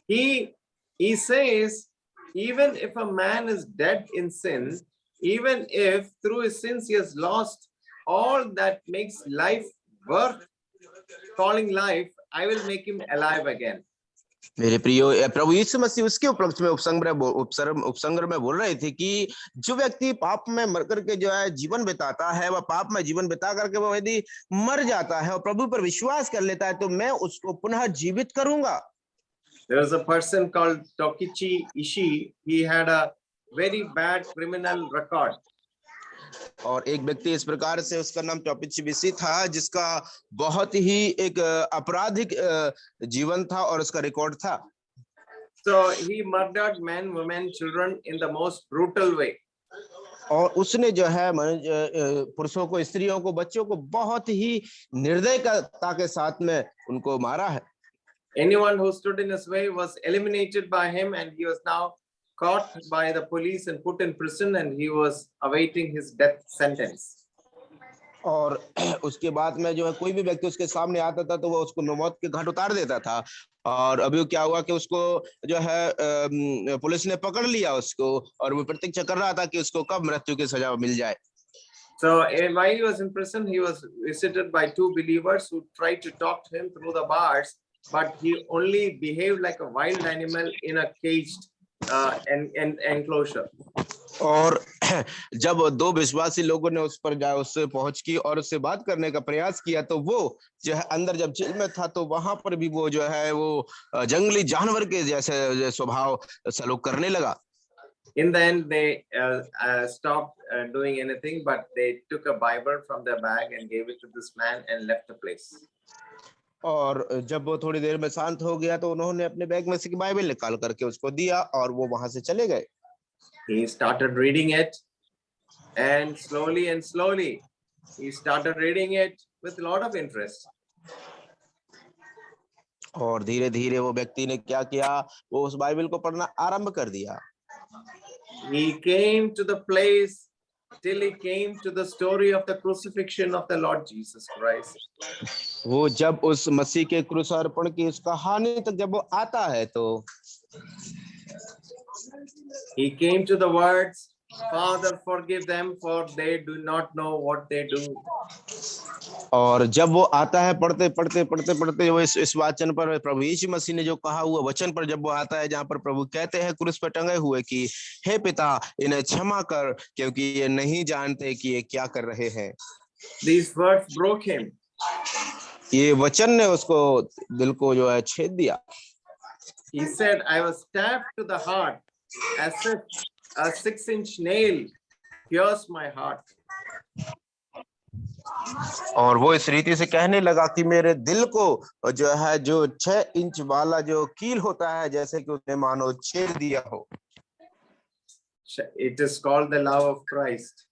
He says, even if a man is dead in sin, even if through his sins he has lost all that makes life worth calling life, I will make him alive again. मेरे प्रियो, प्रभु यीशु मसीह उसके उपलक्ष्य में उपसंग्रह में बोल रहे थे कि जो व्यक्ति पाप में मर करके जो है जीवन बिताता है, वह पाप में जीवन बिता करके वह यदि मर जाता है और प्रभु पर विश्वास कर लेता है, तो मैं उसको पुनः जीवित करूंगा। There was a person called Tokichi Ishii. He had a very bad criminal record. और एक व्यक्ति इस प्रकार से, उसका नाम टोकिची इशी था, जिसका बहुत ही एक आपराधिक जीवन था और उसका रिकॉर्ड था। So he murdered men, women, children in the most brutal way. और उसने जो है पुरुषों को, स्त्रियों को, बच्चों को बहुत ही निर्दयता के साथ में उनको मारा है। Anyone who stood in his way was eliminated by him, and he was now caught by the police and put in prison, and he was awaiting his death sentence. और उसके बाद में जो है कोई भी व्यक्ति उसके सामने आता था तो वो उसको मौत के घाट उतार देता था। और अभी क्या हुआ कि उसको जो है पुलिस ने पकड़ लिया उसको, और वो प्रतीक्षा कर रहा था कि उसको कब मृत्यु की सजा मिल जाए। So while he was in prison, he was visited by two believers who tried to talk to him through the bars, but he only behaved like a wild animal in a caged enclosure. और जब दो विश्वासी लोगों ने उस पर उससे पहुंच की और उससे बात करने का प्रयास किया, तो वो जो है अंदर जब जेल में था तो वहां पर भी वो जो है वो जंगली जानवर के जैसे स्वभाव सलूक करने लगा। In the end, they stopped doing anything, but they took a Bible from their bag and gave it to this man and left the place. और जब वो थोड़ी देर में शांत हो गया तो उन्होंने अपने बैग में से बाइबल निकाल करके उसको दिया और वो वहां से चले गए। He started reading it, and slowly he started reading it with a lot of interest. और धीरे धीरे वो व्यक्ति ने क्या किया, वो उस बाइबल को पढ़ना आरंभ कर दिया। He came to the place till he came to the story of the crucifixion of the Lord Jesus Christ. वो जब उस मसीह के क्रूसार्पण की उस कहानी तक जब वो आता है तो he came to the words, Father, forgive them, for they do not know what they do. और जब वो आता है पढ़ते वो इस वचन पर, प्रभु यीशु मसीह ने जो कहा हुआ वचन पर जब वो आता है, जहाँ पर प्रभु कहते हैं क्रूस पर टंगे हुए कि हे पिता, इन्हें क्षमा कर, क्योंकि ये नहीं जानते कि ये क्या कर रहे हैं। These words broke him. ये वचन ने उसको दिल को जो है छेद दिया। He said, I was stabbed to the heart as if a 6-inch nail pierced my heart. और वो इस रीति से कहने लगा कि मेरे दिल को जो है जो 6 इंच वाला जो कील होता है, जैसे कि उसने मानो छेद दिया हो। It is called the love of Christ.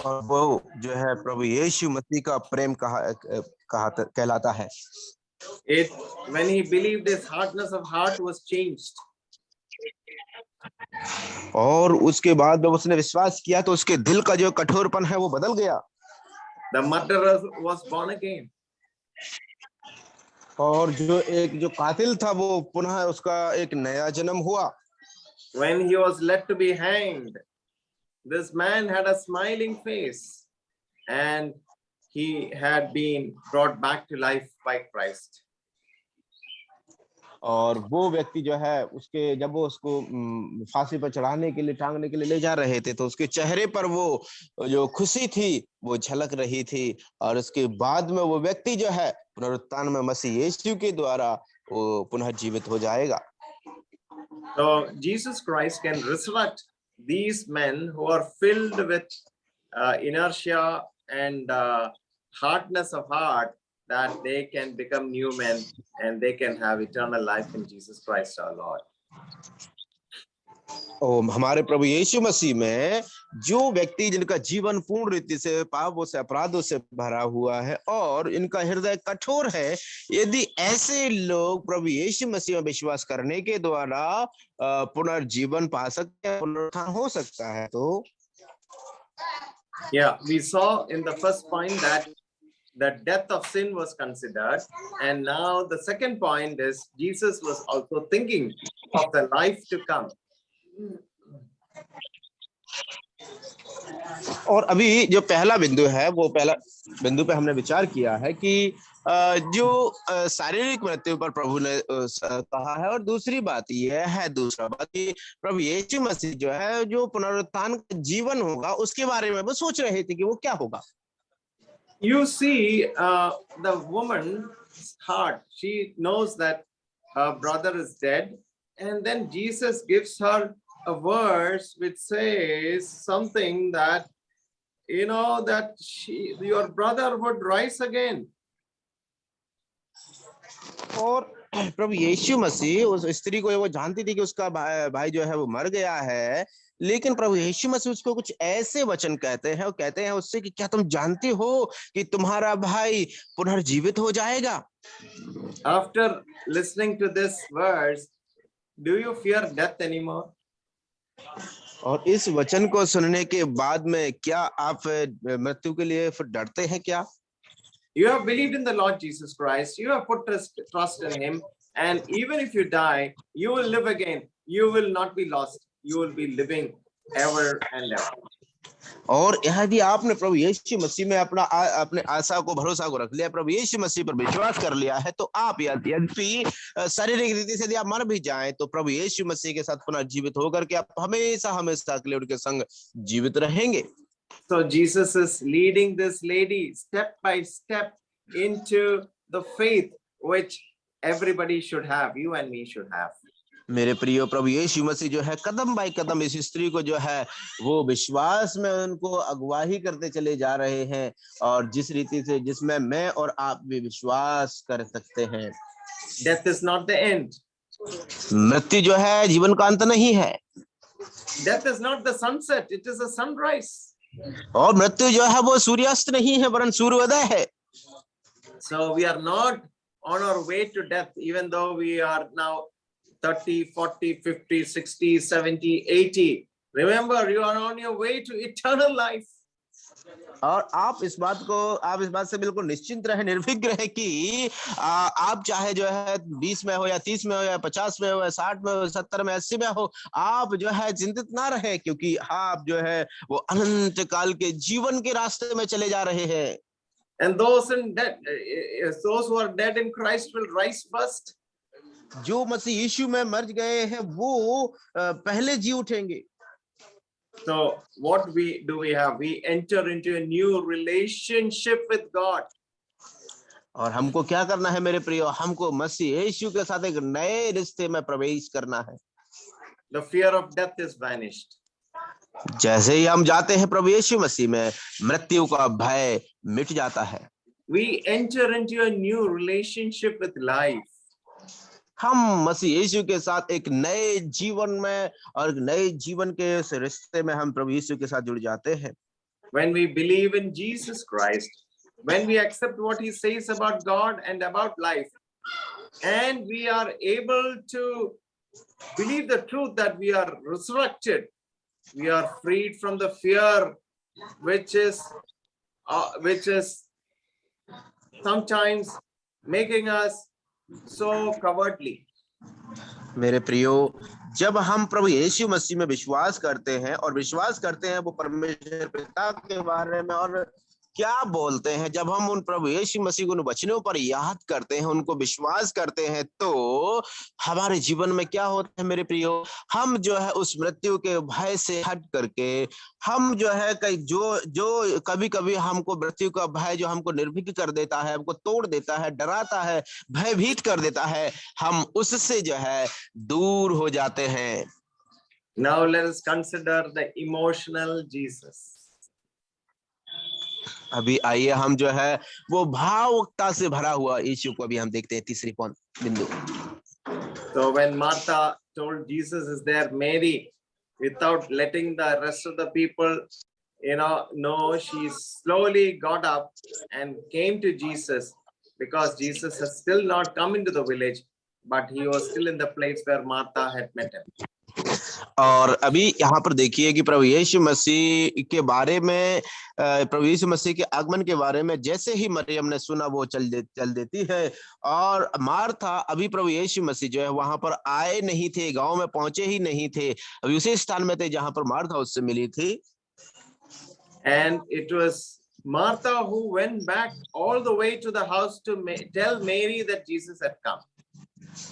और वो जो है प्रभु यीशु मसीह का प्रेम कहलाता है। When he believed, his hardness of heart was changed. और उसके बाद जब उसने विश्वास किया तो उसके दिल का जो कठोरपन है वो बदल गया। The murderer was born again. और जो कातिल था वो पुनः उसका एक नया जन्म हुआ। When he was led to be hanged, this man had a smiling face and he had been brought back to life by Christ. और वो व्यक्ति जो है उसके जब वो उसको फांसी पर चढ़ाने के लिए टांगने के लिए ले जा रहे थे तो उसके चेहरे पर वो जो खुशी थी वो झलक रही थी। और उसके बाद में वो व्यक्ति जो है पुनरुत्थान में मसीह यीशु के द्वारा वो पुनः जीवित हो जाएगा। So Jesus Christ can resurrect these men who are filled with inertia and hardness of heart, that they can become new men and they can have eternal life in Jesus Christ our Lord. और हमारे प्रभु यीशु मसीह में जो व्यक्ति जिनका जीवन पूर्ण रीति से पापों से अपराधों से भरा हुआ है और इनका हृदय कठोर है, यदि ऐसे लोग प्रभु यीशु मसीह में विश्वास करने के द्वारा पुनर्जीवन पा सकते हैं, पुनरुत्थान हो सकता है। तो Yeah, we saw in the first point that the death of sin was considered, and now the second point is Jesus was also thinking of the life to come. और अभी जो पहला बिंदु है वो पहला बिंदु पे हमने विचार किया है कि जो शारीरिक मृत्यु पर प्रभु ने कहा है, और दूसरी बात यह है, दूसरा बात कि प्रभु यीशु मसीह जो है जो पुनरुत्थान का जीवन होगा उसके बारे में वो सोच रहे थे कि वो क्या होगा। You see, the woman's heart, she knows that her brother is dead, and then Jesus gives her a verse which says something that, you know, that your brother would rise again. और प्रभु यीशु मसीह उस स्त्री को, वो जानती थी कि उसका भाई जो है वो मर गया है, लेकिन प्रभु यीशु मसीह उसको कुछ ऐसे वचन कहते हैं, वो कहते हैं उससे कि क्या तुम जानती हो कि तुम्हारा भाई पुनर्जीवित हो जाएगा। After listening to this verse, do you fear death anymore? और इस वचन को सुनने के बाद में क्या आप मृत्यु के लिए फिर डरते हैं क्या? You have believed in the Lord Jesus Christ, you have put trust in him, and even if you die, you will live again. You will not be lost. You will be living ever and ever. और यदि आपने प्रभु यीशु मसीह में अपने आशा को, भरोसा को रख लिया, प्रभु यीशु मसीह पर विश्वास कर लिया है, तो आप यदि शारीरिक रीति से यदि आप मर भी जाएं तो प्रभु यीशु मसीह के साथ पुनः जीवित होकर के आप हमेशा हमेशा के लिए उनके संग जीवित रहेंगे। So Jesus is leading this lady step by step into the faith which everybody should have, you and me should have. मेरे प्रिय प्रभु यीशु मसीह जो है कदम बाय कदम इस स्त्री को जो है वो विश्वास में उनको अगुवाही करते चले जा रहे हैं, और जिस रीति से जिसमें मैं और आप भी विश्वास कर सकते हैं। Death is not the end. मृत्यु जो है जीवन का अंत नहीं है। Death is not the sunset, it is a sunrise. और मृत्यु जो है वो सूर्यास्त नहीं है वरन सूर्योदय है। So we are not on our way to death, even though we are now 30, 40, 50, 60, 70, 80. Remember, you are on your way to eternal life. और आप इस बात से बिल्कुल निश्चिंत रहे, निर्विघ्न रहे कि आप चाहे जो है 20 में हो या 30 में हो या 50 में हो या 60 में हो, 70 में, 80 में हो, आप जो है चिंतित ना रहे, क्योंकि आप जो है वो अनंत काल के जीवन के रास्ते में चले जा रहे हैं। And those who are dead in Christ will rise first. जो मसीह यीशु में मर गए हैं वो पहले जी उठेंगे। So what do we have? We enter into a new relationship with God. और हमको क्या करना है मेरे प्रियो? हमको मसीह यीशु के साथ एक नए रिश्ते में प्रवेश करना है। The fear of death is vanished. जैसे ही हम जाते हैं प्रभु यीशु मसीह में, मृत्यु का भय मिट जाता है। We enter into a new relationship with life. हम मसीह यीशु के साथ एक नए जीवन में और नए जीवन के इस रिश्ते में हम प्रभु यीशु के साथ जुड़ जाते हैं। When we believe in Jesus Christ, when we accept what he says about God and about life, and we are able to believe the truth that we are resurrected, we are freed from the fear which is sometimes making us so cowardly. मेरे प्रियो, जब हम प्रभु यीशु मसीह में विश्वास करते हैं और विश्वास करते हैं वो परमेश्वर पिता के बारे में और क्या बोलते हैं, जब हम उन प्रभु यीशु मसीह को उन वचनों पर याद करते हैं, उनको विश्वास करते हैं, तो हमारे जीवन में क्या होता है मेरे प्रियो, हम जो है उस मृत्यु के भय से हट करके हम जो है कई जो कभी कभी हमको मृत्यु का भय जो हमको निर्भीक कर देता है, हमको तोड़ देता है, डराता है, भयभीत कर देता है, हम उससे जो है दूर हो जाते हैं। Now let us consider the emotional Jesus. अभी आइए हम जो है वो भावुकता से भरा हुआ यीशु को अभी हम देखते हैं। तीसरी बिंदु, So when Martha told Jesus is there, Mary, without letting the rest of the people, know, she slowly got up and came to Jesus, because Jesus has still not come into the village, but he was still in the place where Martha had met him. और अभी यहाँ पर देखिए कि प्रभु यीशु मसीह के बारे में, प्रभु यीशु मसीह के आगमन के बारे में जैसे ही मरियम ने सुना वो चल देती है। और मार्था अभी प्रभु यीशु मसीह जो है वहां पर आए नहीं थे, गांव में पहुंचे ही नहीं थे, अभी उसी स्थान में थे जहां पर मार्था उससे मिली थी। And it was Martha who went back all the way to the house to tell Mary that Jesus had come.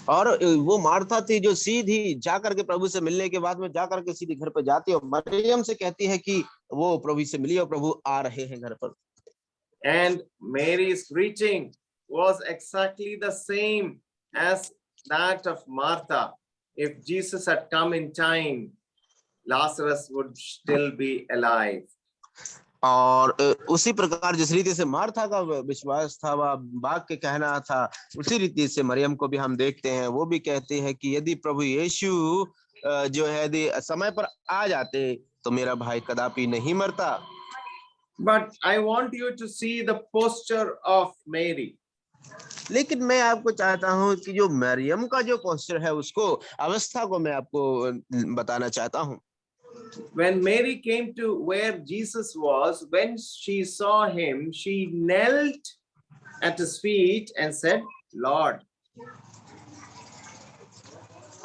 और वो मार्था थी जो सीधी जाकर के प्रभु से मिलने के बाद में जाकर के सीधी घर पर जाती है और मरियम से कहती है कि वो प्रभु से मिली और प्रभु आ रहे हैं घर पर। And Mary's preaching was exactly the same as that of Martha. If Jesus had come in time, Lazarus would still be alive. और उसी प्रकार जिस रीति से मार्था का विश्वास था, वह बाग के कहना था, उसी रीति से मरियम को भी हम देखते हैं, वो भी कहते हैं कि यदि प्रभु यीशु जो है यदि समय पर आ जाते तो मेरा भाई कदापि नहीं मरता। But I want you to see the posture of Mary. लेकिन मैं आपको चाहता हूं कि जो मरियम का जो पोस्चर है उसको, अवस्था को मैं आपको बताना चाहता हूं। When Mary came to where Jesus was, when she saw him, she knelt at his feet and said, Lord.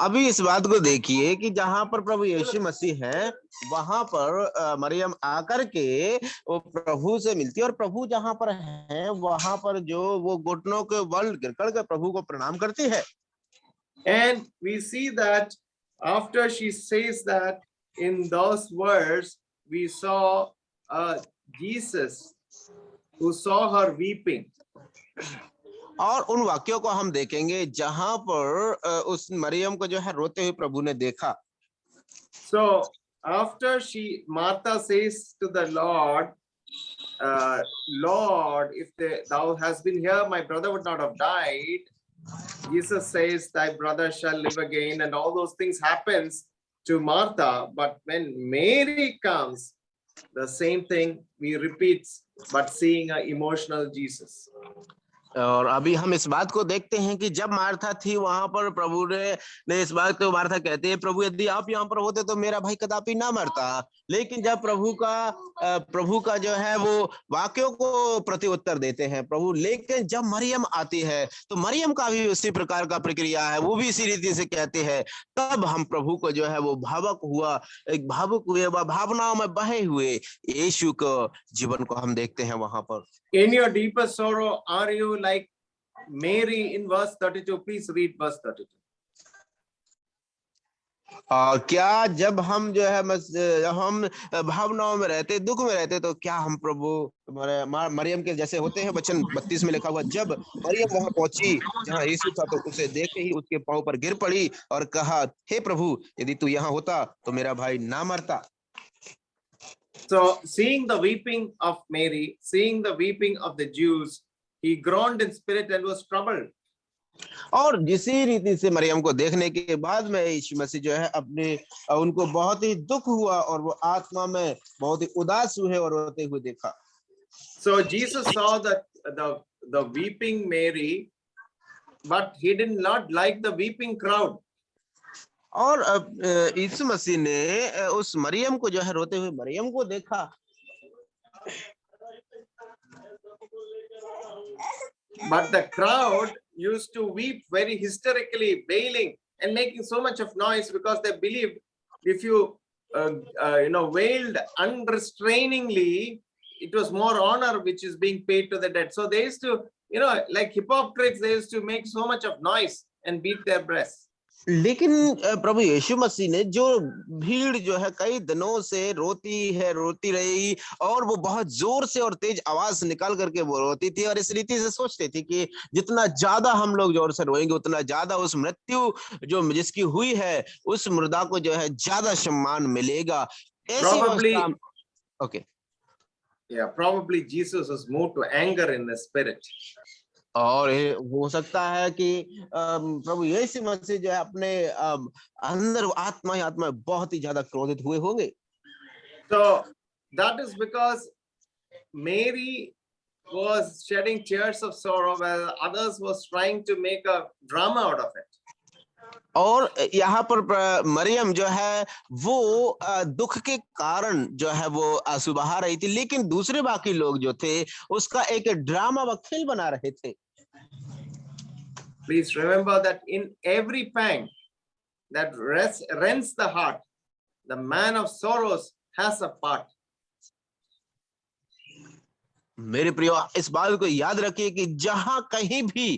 अभी इस बात को देखिए कि जहां पर प्रभु यीशु मसीह है वहां पर मरियम आकर के वो प्रभु से मिलती है और प्रभु जहां पर है वहां पर जो वो घुटनों के बल गिरकर के प्रभु को प्रणाम करती है। And we see that after she says that, in those words, we saw Jesus who saw her weeping. और उन वाक्यों को हम देखेंगे जहां पर उस मरियम को जो है रोते हुए प्रभु ने देखा। So after Martha says to the Lord, Lord, if thou hast been here, my brother would not have died. Jesus says, thy brother shall live again, and all those things happens to Martha. But when Mary comes, the same thing we repeat, but seeing an emotional Jesus. और अभी हम इस बात को देखते हैं कि जब मार्था थी वहां पर प्रभु ने इस बात को, मार्था कहते हैं प्रभु यदि आप यहाँ पर होते तो मेरा भाई कदापि ना मरता। लेकिन जब प्रभु का जो है वो वाक्यों को प्रति उत्तर देते हैं प्रभु, लेकिन जब मरियम आती है तो मरियम का भी उसी प्रकार का प्रक्रिया है, वो भी इसी रीति से कहते हैं। तब हम प्रभु को जो है वो भावुक हुए व भावनाओं में बहे हुए यीशु को जीवन को हम देखते हैं वहां पर। In your deepest sorrow, are you like Mary in verse 32? Please read verse 32. क्या जब हम जो है हम भावनाओं में रहते, दुख में रहते, तो क्या हम प्रभु मरियम के जैसे होते हैं? वचन 32 में लिखा हुआ, जब मरियम वहां पहुंची जहां यीशु था तो उसे देखे ही उसके पांव पर गिर पड़ी और कहा, हे प्रभु, यदि तू यहाँ होता तो मेरा भाई ना मरता। So seeing the weeping of Mary, seeing the weeping of the Jews, he groaned in spirit and was troubled. और जिसी रीति से मरियम को देखने के बाद में यीशु मसीह जो है उनको बहुत ही दुख हुआ और वो आत्मा में बहुत ही उदास हुए और रोते हुए देखा। So Jesus saw the weeping Mary, but he did not like the weeping crowd. और यीशु मसीह ने उस मरियम को जो है रोते हुए मरियम को देखा, But the crowd used to weep very hysterically, wailing and making so much of noise because they believed if you wailed unrestrainingly, it was more honor which is being paid to the dead. So they used to, like hypocrites, they used to make so much of noise and beat their breasts. लेकिन प्रभु यीशु मसीह ने जो भीड़ जो है कई दिनों से रोती रही और वो बहुत जोर से और तेज आवाज निकाल करके वो रोती थी और इस रीति से सोचती थी कि जितना ज्यादा हम लोग जोर से रोएंगे उतना ज्यादा उस मृत्यु जो जिसकी हुई है उस मुर्दा को जो है ज्यादा सम्मान मिलेगा। Okay. Yeah, probably Jesus was moved to anger in the spirit. और हो सकता है कि प्रभु यीशु मसीह जो है अपने अंदर आत्मा बहुत ही ज्यादा क्रोधित हुए होंगे। So that is because Mary was shedding tears of sorrow while others was trying to make a drama out of it. और यहाँ पर मरियम जो है वो दुख के कारण जो है वो आंसू बहा रही थी लेकिन दूसरे बाकी लोग जो थे उसका एक ड्रामा व खेल बना रहे थे। Please remember that in every pang that rends the heart, the man of sorrows has a part. मेरे प्रियो इस बात को याद रखिए कि जहां कहीं भी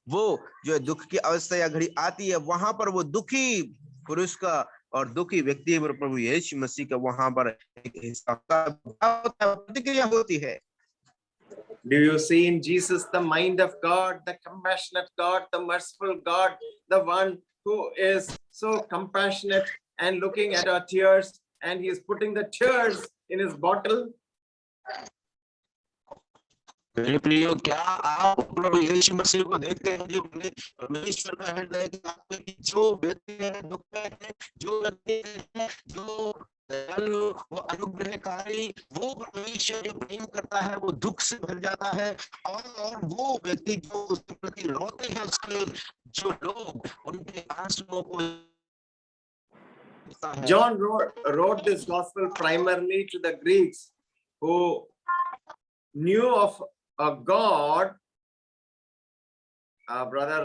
वो जो दुख की अवस्था या घड़ी आती है वहां पर वो दुखी पुरुष का और दुखी व्यक्ति पर प्रभु यीशु मसीह का वहां पर एक हिस्सा प्रतिक्रिया होती है। Do you see in Jesus the mind of God, the compassionate God, the merciful God, the one who is so compassionate and looking at our tears and he is putting the tears in his bottle? मेरे प्रियो क्या आप प्रभु यीशु मसीह को देखते हैं जो परमेश्वर का हृदय कि आपके जो व्यक्ति है दुख में है जो व्यक्ति है जो दयालु वो अनुग्रहकारी वो परमेश्वर जो प्रेम करता है वो दुख से भर जाता है और वो व्यक्ति जो उसके प्रति रोते हैं उसके जो लोग उनके आंसुओं को John wrote this gospel primarily to the Greeks who knew of a God. Brother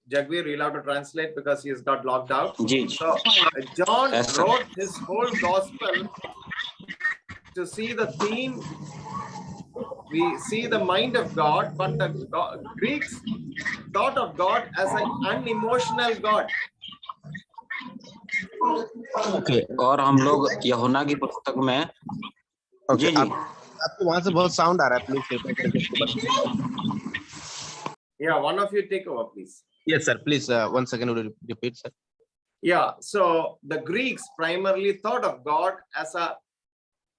Jagveer, you'll have to translate because he has got locked out. So John wrote his whole gospel to see the theme. We see the mind of God, but the Greeks thought of God as an unemotional God. Okay. और हम लोग यूहन्ना की पुस्तक में जी आपको वहां से बहुत साउंड आ रहा है please Yeah, one of you take over please. Yes sir, please one second will repeat sir. Yeah, so the Greeks primarily thought of God as a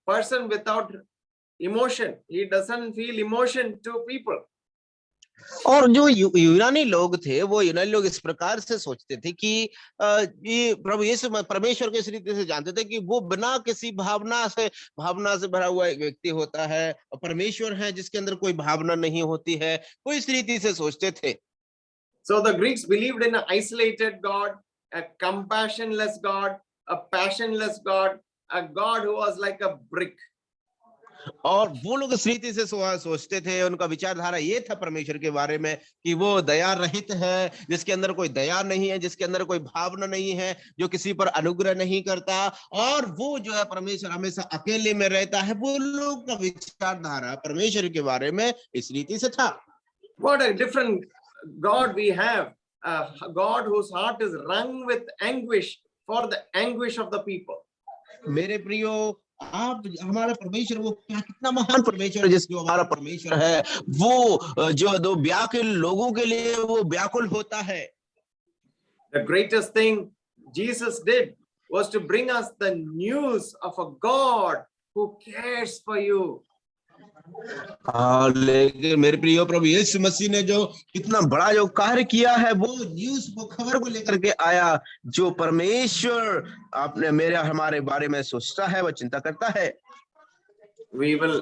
person without emotion. He doesn't feel emotion to people. और जो यूनानी लोग थे वो यूनानी लोग इस प्रकार से सोचते थे कि ये प्रभु यीशु परमेश्वर के इस रीति से जानते थे कि वो बिना किसी भावना से भरा हुआ एक व्यक्ति होता है और परमेश्वर है जिसके अंदर कोई भावना नहीं होती है वो इस रीति से सोचते थे। So the Greeks believed in an isolated God, a compassionless God, a passionless God, a God who was like a brick. और वो लोग इस रीति से सोचते थे उनका विचारधारा ये था परमेश्वर के बारे में कि वो दया रहित है जिसके अंदर कोई दया नहीं है जिसके अंदर कोई भावना नहीं है जो किसी पर अनुग्रह नहीं करता और वो जो है परमेश्वर हमेशा अकेले में रहता है। वो लोग का विचारधारा परमेश्वर के बारे में इस रीति से था। What a different God we have, a God whose heart is wrung with anguish for the anguish of the people. मेरे प्रियो आप हमारा परमेश्वर वो कितना महान परमेश्वर है जिसको हमारा परमेश्वर है वो जो दो व्याकुल लोगों के लिए वो व्याकुल होता है। The greatest thing Jesus did was to bring us the news of a God who cares for you. लेकिन मेरे प्रिय प्रभु यीशु मसीह ने जो कितना बड़ा जो कार्य किया है वो न्यूज़ वो खबर को लेकर के आया जो परमेश्वर आपने हमारे बारे में सोचता है वो चिंता करता है। We will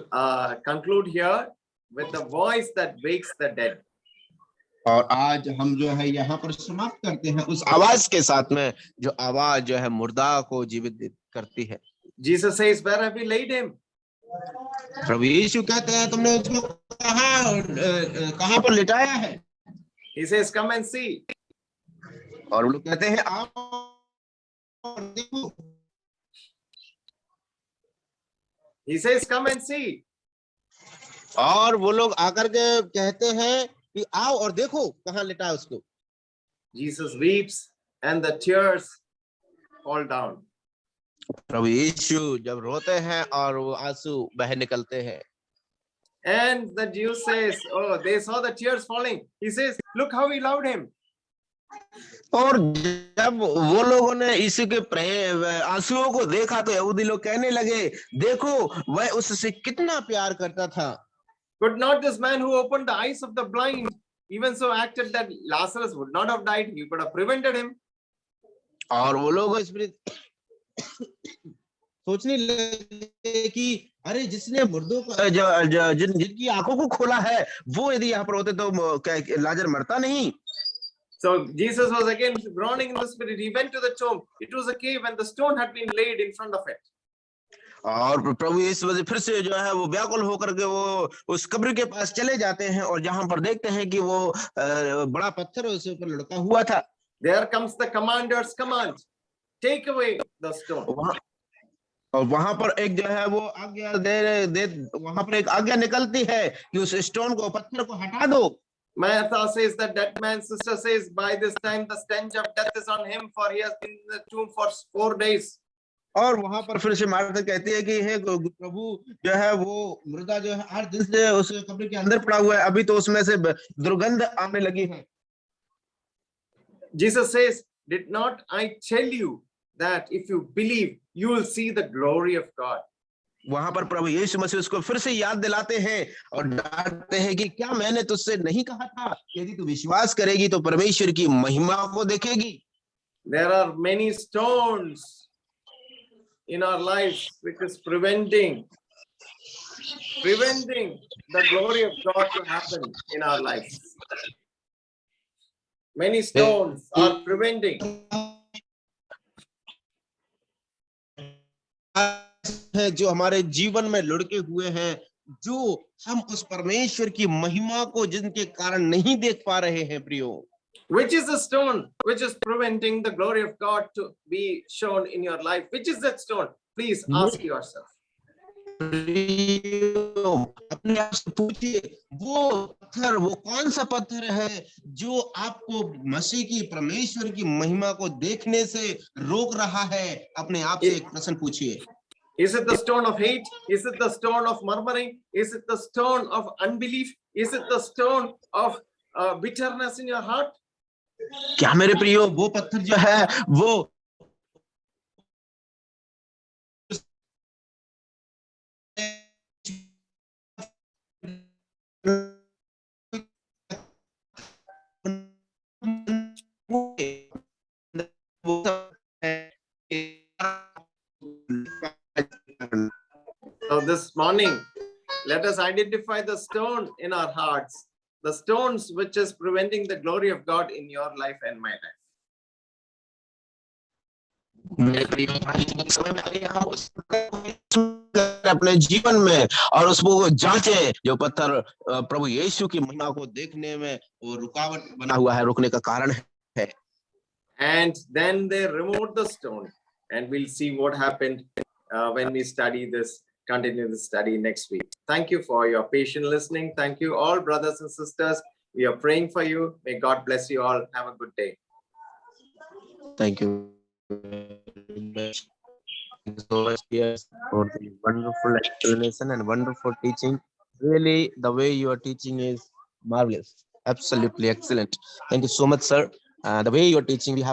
conclude here with the voice that wakes the dead. और आज हम जो है यहाँ पर समाप्त करते हैं उस आवाज के साथ में जो आवाज जो है मुर्दा को जीवित करती है। Jesus says, where have you laid him? प्रभु यीशु कहते हैं तुमने उसको कहाँ पर लिटाया है? He says, come and see. और वो लोग कहते हैं आओ और देखो। He says, come and see. और वो लोग आकर के कहते हैं कि आओ और देखो कहाँ लिटाया उसको। Jesus weeps and the tears fall down. प्रभु यीशु जब रोते हैं और वो आंसू बह निकलते हैं। And the Jew says, oh, they saw the tears falling. He says, look how he loved him. और जब वो लोगों ने यीशु के आंसुओं को देखा तो यहूदी लोग कहने लगे देखो वह उससे कितना प्यार करता था। Could not this man who opened the eyes of the blind even so acted that Lazarus would not have died? He could have prevented him. और वो लोग इसमें सोचने लगे कि अरे जिसने मुर्दों को जिनकी आंखों को खोला है वो यदि यहाँ पर होते तो क्या लाजर मरता नहीं। So Jesus was again groaning in the spirit. He went to the tomb. It was a cave and the stone had been laid in front of it. और प्रभु यीशु फिर से जो है वो व्याकुल होकर के वो उस कब्र के पास चले जाते हैं और जहां पर देखते हैं कि वो बड़ा पत्थर उसके ऊपर लड़का हुआ था। There comes the commander's command. Take away the stone. और वहां पर एक जो है वो आज्ञा दे वहां पर एक आज्ञा निकलती है कि उस स्टोन को पत्थर को हटा दो। Martha says that man's sister says, by this time the stench of death is on him, for he has been in the tomb for 4 days. और वहां पर फिर से मार्था कहती है कि हे प्रभु जो है वो मुर्दा जो है 8 दिन से उस कब्र के अंदर पड़ा हुआ है, अभी तो उसमें से दुर्गंध आने लगी है। Jesus says, did not I tell you that if you believe, you will see the glory of God? वहां पर प्रभु यीशु मसीह उसको फिर से याद दिलाते हैं और डांटते हैं कि क्या मैंने तुझसे नहीं कहा था यदि तू विश्वास करेगी तो परमेश्वर की महिमा को देखेगी। There are many stones in our lives which is preventing the glory of God to happen in our lives. Many stones are preventing. है जो हमारे जीवन में लुढ़के हुए हैं, जो हम उस परमेश्वर की महिमा को जिनके कारण नहीं देख पा रहे हैं प्रियो। Which is the stone which is preventing the glory of God to be shown in your life? Which is that stone? Please ask yourself. अपने आप से पूछिए वो पत्थर वो कौन सा पत्थर है जो आपको मसीह की परमेश्वर की महिमा को देखने से रोक रहा है। अपने आप से एक प्रश्न पूछिए। Is it the stone of hate? Is it the stone of murmuring? Is it the stone of unbelief? Is it the stone of bitterness in your heart? क्या मेरे प्रियो वो पत्थर जो है वो So this morning, let us identify the stone in our hearts, the stones which is preventing the glory of God in your life and my life. अपने जीवन में और उसको जांचे जो पत्थर प्रभु यीशु की महिमा को देखने में वो रुकावट बना हुआ है, रुकने का कारण है। And then they removed the stone, and we'll see what happened when we study this, continue the study next week. Thank you for your patient listening. Thank you all, brothers and sisters. We are praying for you. May God bless you all. Have a good day. Thank you so much, yes, for the wonderful explanation and wonderful teaching. Really, the way you are teaching is marvelous. Absolutely excellent. Thank you so much, sir. The way you are teaching, we have